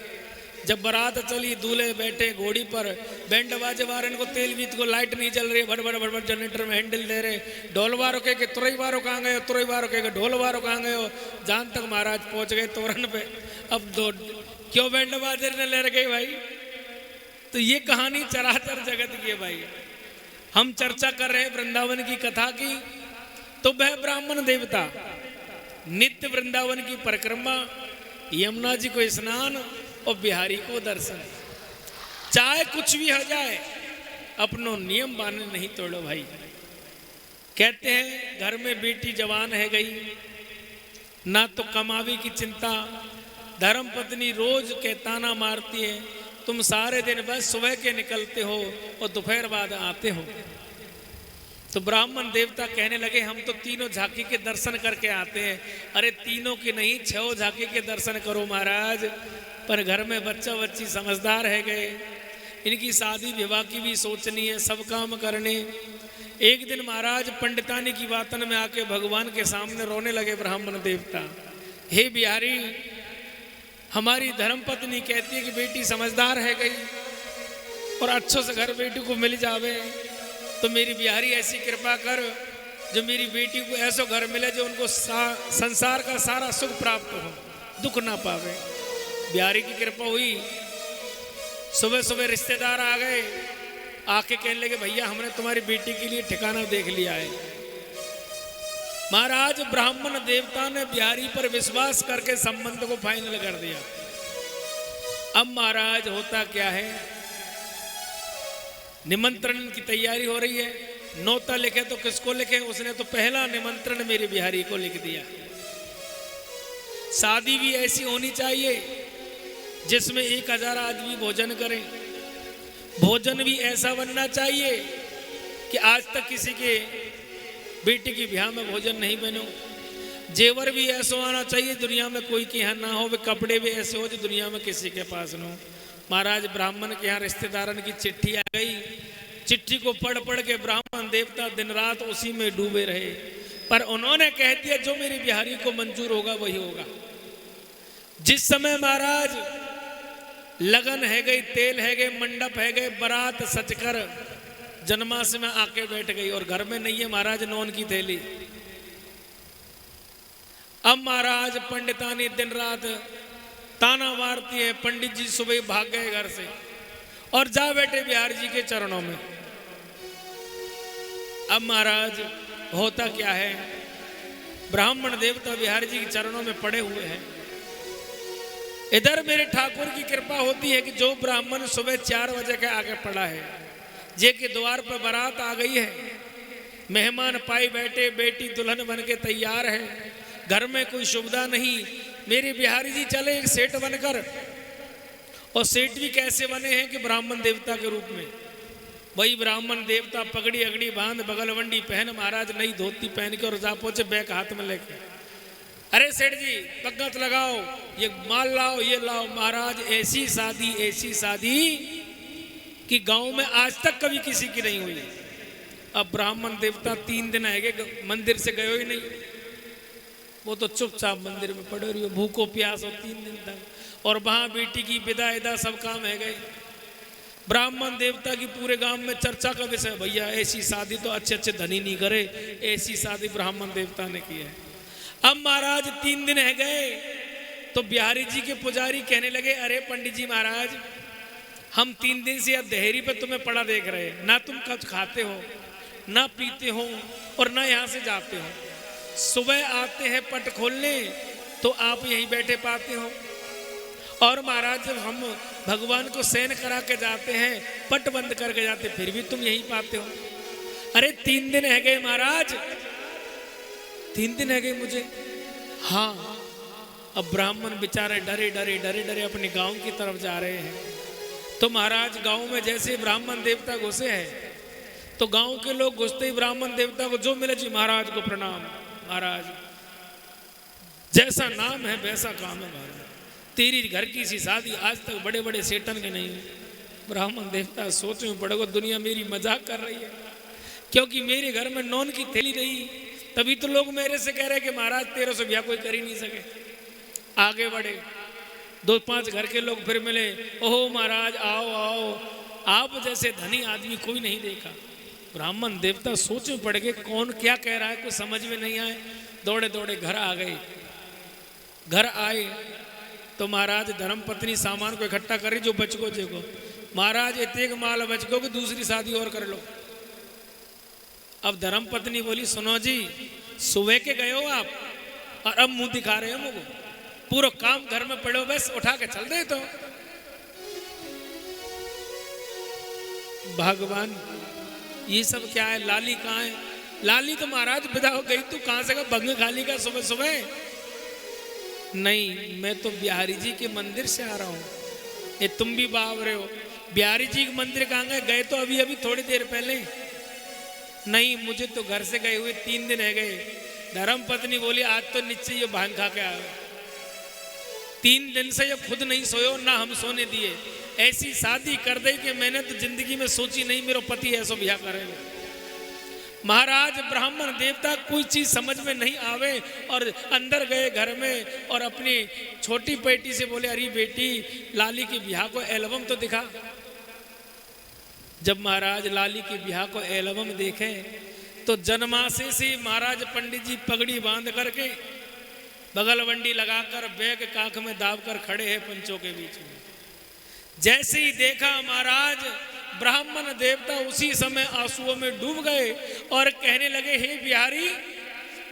जब बारात चली, दूल्हे बैठे घोड़ी पर, बैंड बाजे वाले को तेल बीत को लाइट नहीं जल रही, भड़ भड़ भड़ भड़ जनरेटर में हैंडल दे रहे, ढोल वारों के तुरई वारों कहाँ गए हो, तुरई वारों के ढोल वारों कहाँ गए हो, जहाँ तक महाराज पहुंच गए तोरण पे। अब दो क्यों बैंड बाजे ने ले गए भाई? तो ये कहानी चराचर जगत की है भाई। हम चर्चा कर रहे हैं वृंदावन की कथा की, तो वह ब्राह्मण देवता नित्य वृंदावन की परिक्रमा, यमुना जी को स्नान और बिहारी को दर्शन। चाहे कुछ भी हो जाए, अपनो नियम बाने नहीं तोड़ो भाई। कहते हैं घर में बेटी जवान है गई, ना तो कमावी की चिंता, धर्म पत्नी रोज के ताना मारती है, तुम सारे दिन बस सुबह के निकलते हो और दोपहर बाद आते हो। तो ब्राह्मण देवता कहने लगे हम तो तीनों झांकी के दर्शन करके आते हैं। अरे तीनों की नहीं, 6 झांकी के दर्शन करो महाराज, पर घर में बच्चा बच्ची समझदार है गए, इनकी शादी विवाह की भी सोचनी है, सब काम करने। एक दिन महाराज पंडितानी की बातन में आके भगवान के सामने रोने लगे ब्राह्मण देवता। हे बिहारी, हमारी धर्मपत्नी कहती है कि बेटी समझदार है गई और अच्छों से घर बेटी को मिल जावे, तो मेरी बिहारी ऐसी कृपा कर जो मेरी बेटी को ऐसा घर मिले जो उनको संसार का सारा सुख प्राप्त हो, दुख ना पावे। बिहारी की कृपा हुई। सुबह सुबह रिश्तेदार आ गए, आके कहने लगे भैया हमने तुम्हारी बेटी के लिए ठिकाना देख लिया है। महाराज ब्राह्मण देवता ने बिहारी पर विश्वास करके संबंध को फाइनल कर दिया। अब महाराज होता क्या है, निमंत्रण की तैयारी हो रही है। नौता लिखे तो किसको लिखे, उसने तो पहला निमंत्रण मेरी बिहारी को लिख दिया। शादी भी ऐसी होनी चाहिए जिसमें 1000 आदमी भोजन करें। भोजन भी ऐसा बनना चाहिए कि आज तक किसी के बेटी की ब्याह में भोजन नहीं बनो। जेवर भी ऐसा आना चाहिए दुनिया में कोई के यहाँ ना हो, वे कपड़े भी ऐसे हो जो दुनिया में किसी के पास ना हो। महाराज ब्राह्मण के यहाँ रिश्तेदारन की चिट्ठी आ गई। चिट्ठी को पढ़ पढ़ के ब्राह्मण देवता दिन रात उसी में डूबे रहे, पर उन्होंने कह दिया जो मेरी बिहारी को मंजूर होगा वही होगा। जिस समय महाराज लगन है गई, तेल है गए, मंडप है गए, बारात सचकर जन्मास में आके बैठ गई और घर में नहीं है महाराज नौन की थैली। अब महाराज पंडितानी दिन रात ताना मारती है। पंडित जी सुबह भाग गए घर से और जा बैठे बिहार जी के चरणों में। अब महाराज होता क्या है, ब्राह्मण देवता बिहार जी के चरणों में पड़े हुए हैं। इधर मेरे ठाकुर की कृपा होती है कि जो ब्राह्मण सुबह 4 बजे के आगे पड़ा है, जे के द्वार पर बारात आ गई है, मेहमान पाई बैठे, बेटी दुल्हन बन के तैयार है, घर में कोई सुविधा नहीं, मेरे बिहारी जी चले एक सेठ बनकर। और सेठ भी कैसे बने हैं कि ब्राह्मण देवता के रूप में। वही ब्राह्मण देवता पगड़ी अगड़ी बांध, बगलवंडी पहन, महाराज नई धोती पहन के और जा पहुंचे बैग हाथ में लेके। अरे सेठ जी पगत लगाओ, ये माल लाओ, ये लाओ। महाराज ऐसी शादी कि गांव में आज तक कभी किसी की नहीं हुई। अब ब्राह्मण देवता 3 दिन आएंगे, मंदिर से गए ही नहीं, वो तो चुपचाप मंदिर में पड़े रही हो, भूखो प्यास हो 3 दिन तक। और वहां बेटी की विदा सब काम है गए। ब्राह्मण देवता की पूरे गांव में चर्चा का विषय, भैया ऐसी शादी तो अच्छे अच्छे धनी नहीं करे, ऐसी शादी ब्राह्मण देवता ने की है। अब महाराज 3 दिन है गए तो बिहारी जी के पुजारी कहने लगे अरे पंडित जी महाराज, हम 3 दिन से देहरी पे तुम्हें पड़ा देख रहे हैं, ना तुम कुछ खाते हो ना पीते हो और ना यहाँ से जाते हो। सुबह आते हैं पट खोलने तो आप यहीं बैठे पाते हो, और महाराज जब हम भगवान को शयन करा के जाते हैं, पट बंद करके जाते, फिर भी तुम यहीं पाते हो। अरे 3 दिन है गए महाराज, 3 दिन है गए मुझे। हाँ, अब ब्राह्मण बेचारे डरे डरे डरे डरे अपने गांव की तरफ जा रहे हैं। तो महाराज गांव में जैसे ब्राह्मण देवता घुसे हैं तो गांव के लोग घुसते ही ब्राह्मण देवता को जो मिले जी महाराज को प्रणाम। महाराज जैसा नाम है वैसा काम है महाराज, तेरी घर की सी शादी आज तक बड़े बड़े सेठन के नहीं। ब्राह्मण देवता सोच में पड़ेगा दुनिया मेरी मजाक कर रही है, क्योंकि मेरे घर में नौन की थैली नहीं, तभी तो लोग मेरे से कह रहे कि महाराज 1300 ब्याह कोई कर ही नहीं सके। आगे बढ़े, 2-5 घर के लोग फिर मिले, ओहो महाराज आओ आओ, आप जैसे धनी आदमी कोई नहीं देखा। ब्राह्मण देवता सोच में पड़ गए कौन क्या कह रहा है, कुछ समझ में नहीं आए, दौड़े दौड़े घर आ गए। घर आए तो महाराज धर्मपत्नी सामान को इकट्ठा करी जो बचको जेको। महाराज इतने माल बचको कि दूसरी शादी और कर लो। अब धर्मपत्नी बोली सुनो जी, सुबह के गए हो आप और अब मुंह दिखा रहे हो मुझको, पूरा काम घर में पड़े हो, बस उठा के चल दे तो भगवान ये सब क्या है? लाली कहाँ है? लाली तो महाराज विदा हो गई, तू कहाँ से का भंग खाली का सुबह सुबह? नहीं, मैं तो बिहारी जी के मंदिर से आ रहा हूँ। ये तुम भी बाव रहे हो। बिहारी जी के मंदिर कहाँ गए? गए तो अभी अभी थोड़ी देर पहले। नहीं, मुझे तो घर से गए हुए 3 दिन है गए। धर्म पत्नी बोली आज तो नीचे ये भांग खा के आए। 3 दिन से ये खुद नहीं सोयो, ना हम सोने दिए। ऐसी शादी कर दे कि मैंने तो जिंदगी में सोची नहीं मेरा पति ऐसा ब्याह करेगा। महाराज ब्राह्मण देवता कोई चीज समझ में नहीं आवे और अंदर गए घर में और अपनी छोटी बेटी से बोले अरे बेटी लाली के ब्याह को एल्बम तो दिखा। जब महाराज लाली के ब्याह को एल्बम देखे तो जन्मासे से महाराज पंडित जी पगड़ी बांध करके बगलवंडी लगाकर बैग काख में दाब कर खड़े हैं पंचों के बीच में। जैसे ही देखा महाराज ब्राह्मण देवता उसी समय आंसुओं में डूब गए और कहने लगे हे बिहारी,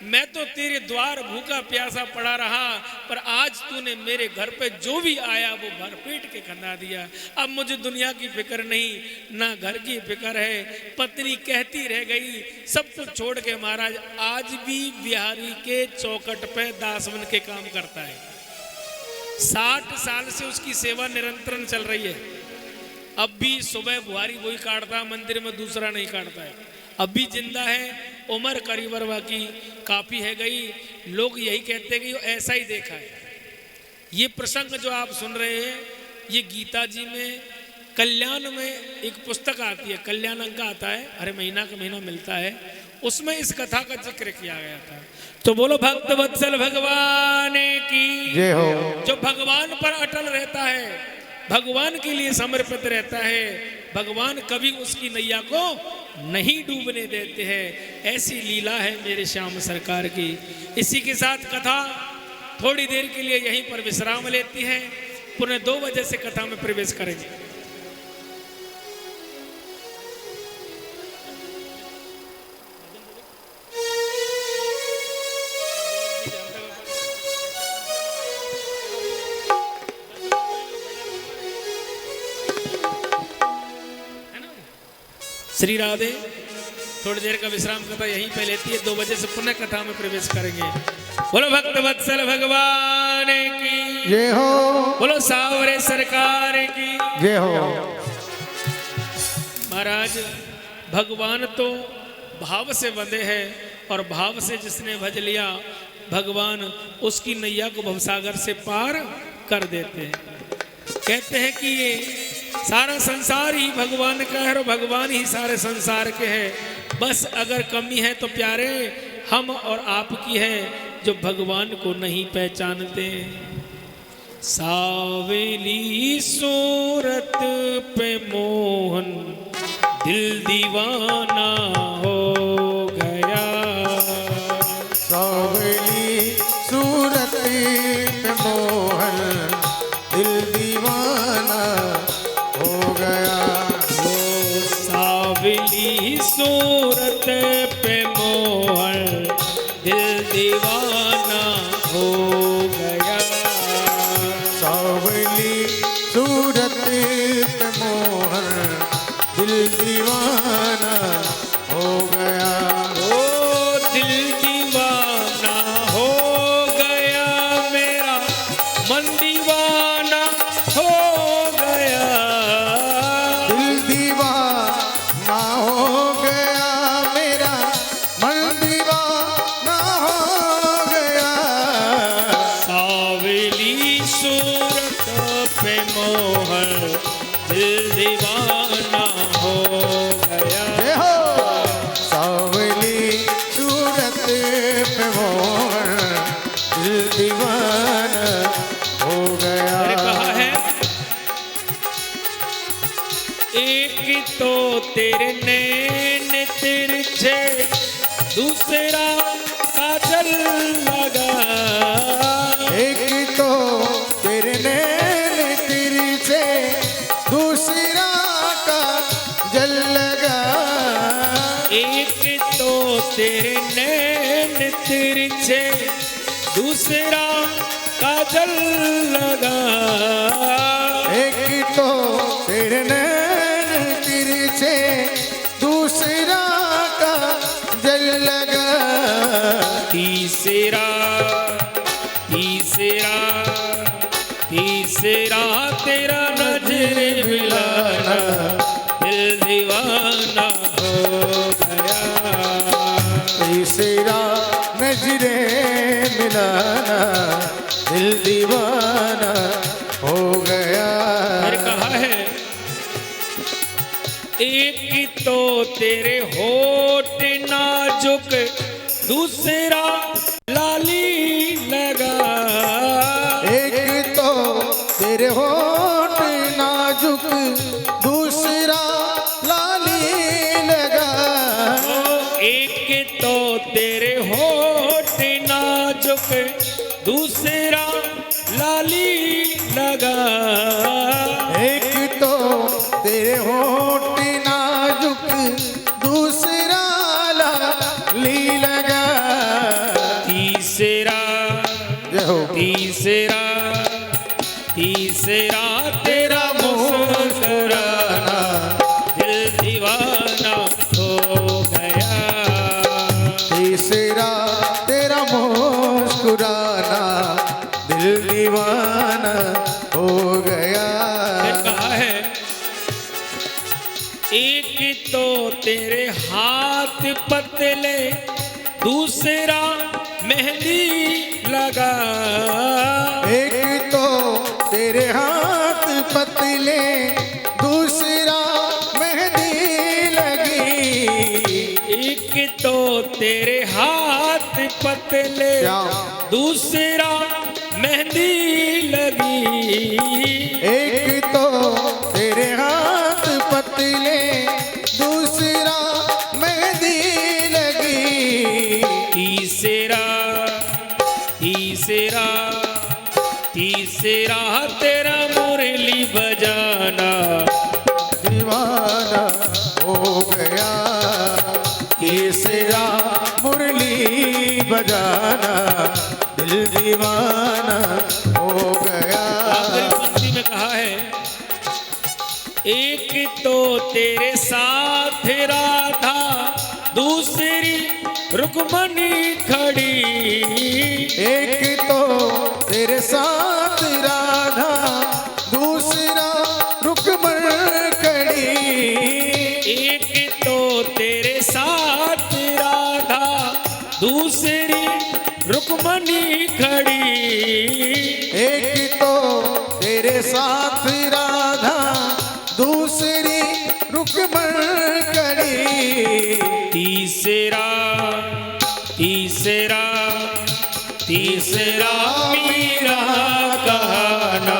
मैं तो तेरे द्वार भूखा प्यासा पड़ा रहा, पर आज तूने मेरे घर पे जो भी आया वो भरपेट के खिला दिया। अब मुझे दुनिया की फिक्र नहीं, ना घर की फिक्र है। पत्नी कहती रह गई, सब कुछ छोड़ के महाराज आज भी बिहारी के चौखट पे दास बन के काम करता है। 60 साल से उसकी सेवा निरंतर चल रही है। अब भी सुबह बुहारी वही काटता है, मंदिर में दूसरा नहीं काटता है। अब भी जिंदा है, उम्र करीबरवा की काफी है गई। लोग यही कहते हैं कि ऐसा ही देखा है। ये प्रसंग जो आप सुन रहे हैं ये गीता जी में कल्याण में एक पुस्तक आती है, कल्याण अंक आता है, हर महीना का महीना मिलता है, उसमें इस कथा का जिक्र किया गया था। तो बोलो भक्त वत्सल भगवान की जय हो। जो भगवान पर अटल रहता है, भगवान के लिए समर्पित रहता है, भगवान कभी उसकी नैया को नहीं डूबने देते हैं। ऐसी लीला है मेरे श्याम सरकार की। इसी के साथ कथा थोड़ी देर के लिए यहीं पर विश्राम लेती है। पुनः 2 बजे से कथा में प्रवेश करेंगे। श्री राधे। थोड़ी देर का विश्राम कथा यहीं पे लेती है। 2 बजे से पुनः कथा में प्रवेश करेंगे। बोलो भक्त वत्सल भगवान की जय हो। बोलो सावरे सरकार की जय हो। महाराज भगवान तो भाव से बंधे हैं और भाव से जिसने भज लिया भगवान उसकी नैया को भवसागर से पार कर देते हैं। कहते हैं कि ये सारा संसार ही भगवान का है और भगवान ही सारे संसार के हैं। बस अगर कमी है तो प्यारे हम और आपकी है जो भगवान को नहीं पहचानते। सावेली सूरत पे मोहन दिल दीवाना हो गया। सावली सूरत पे मोहन दिल दीवाना हो गया। वो सावली सूरत पे मोहन दिल दीवाना हो गया। सावली सूरत पे मोहन दिल दीवाना हो गया। ओ दिल दीवाना हो गया, मेरा मन दीवाना हो गया। दिल दीवाना हो गया, मेरा मन दीवाना हो गया। सावली सूरत पे मोहन दिल दीवाना हो गया। जय हो। सावली सूरत पे मोहन दिल दीवाना हो गया। मैंने कहा है एक तो तेरे नैन तिरछे दूसरा काजल लगा। एक तो तेरे नैन तिरछे दूसरा का जल लगा। एक तो तेरे नैन तिरछे दूसरा काजल लगा। एक तो तेरे नैन तिरछे दूसरा का जल लगा। तीसरा तीसरा तीसरा तेरा नजर मिलाना दिल दीवाना हो गया। तीसरा नजरे मिलाना दिल दीवाना हो गया। फिर कहा है एक तो तेरे होठ नाजुक दूसरा लाली लगा। एक तो तेरे होठ नाजुक दूसरा लाली लगा। एक तो तेरे होठ नाजुक दूसरा लाली लगा। एक तो तेरे होठ नाजुक दूसरा लाली लगा। तीसरा जय हो। तीसरा तीसरा तेरा मुस्कुराना दिल दीवाना हो गया। तीसरा तेरा मुस्कुराना दिल दीवाना हो गया। फिर कहा है एक तो तेरे हाथ पतले दूसरा मेहंदी लगा। एक तो तेरे हाथ पतले दूसरा मेहंदी लगी। एक तो तेरे हाथ पतले दूसरा मेहंदी लगी। एक तो तेरे हाथ पतले दूसरा मेहंदी लगी। तीसरा तीसरा तीसरा तेरा मुरली बजाना दीवाना हो गया। तीसरा मुरली बजाना दिल दीवाना हो गया। आखिरी पंक्ति में कहा है एक तो तेरे साथ राधा दूसरी रुक्मणी खड़ी। एक तो तेरे साथ राधा दूसरा रुक्मण खड़ी। एक तो तेरे साथ राधा दूसरी रुक्मणी खड़ी। एक तो तेरे साथ राधा दूसरी रुक्मण खड़ी। तीसरा तीसरा तीसरा मीरा कहना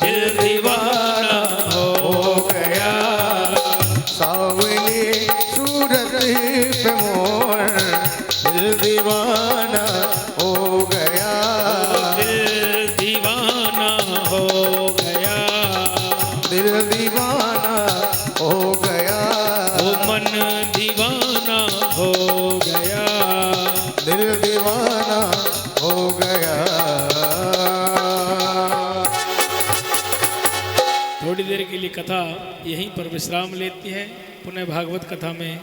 दिल दीवाना हो गया। सावली सूरत पे मोर दिल दीवाना हो गया। दिल दीवाना हो गया। दिल दीवाना हो गया। वो मन दीवाना हो गया। दिल दीवाना हो गया। थोड़ी देर के लिए कथा यहीं पर विश्राम लेती है। पुनः भागवत कथा में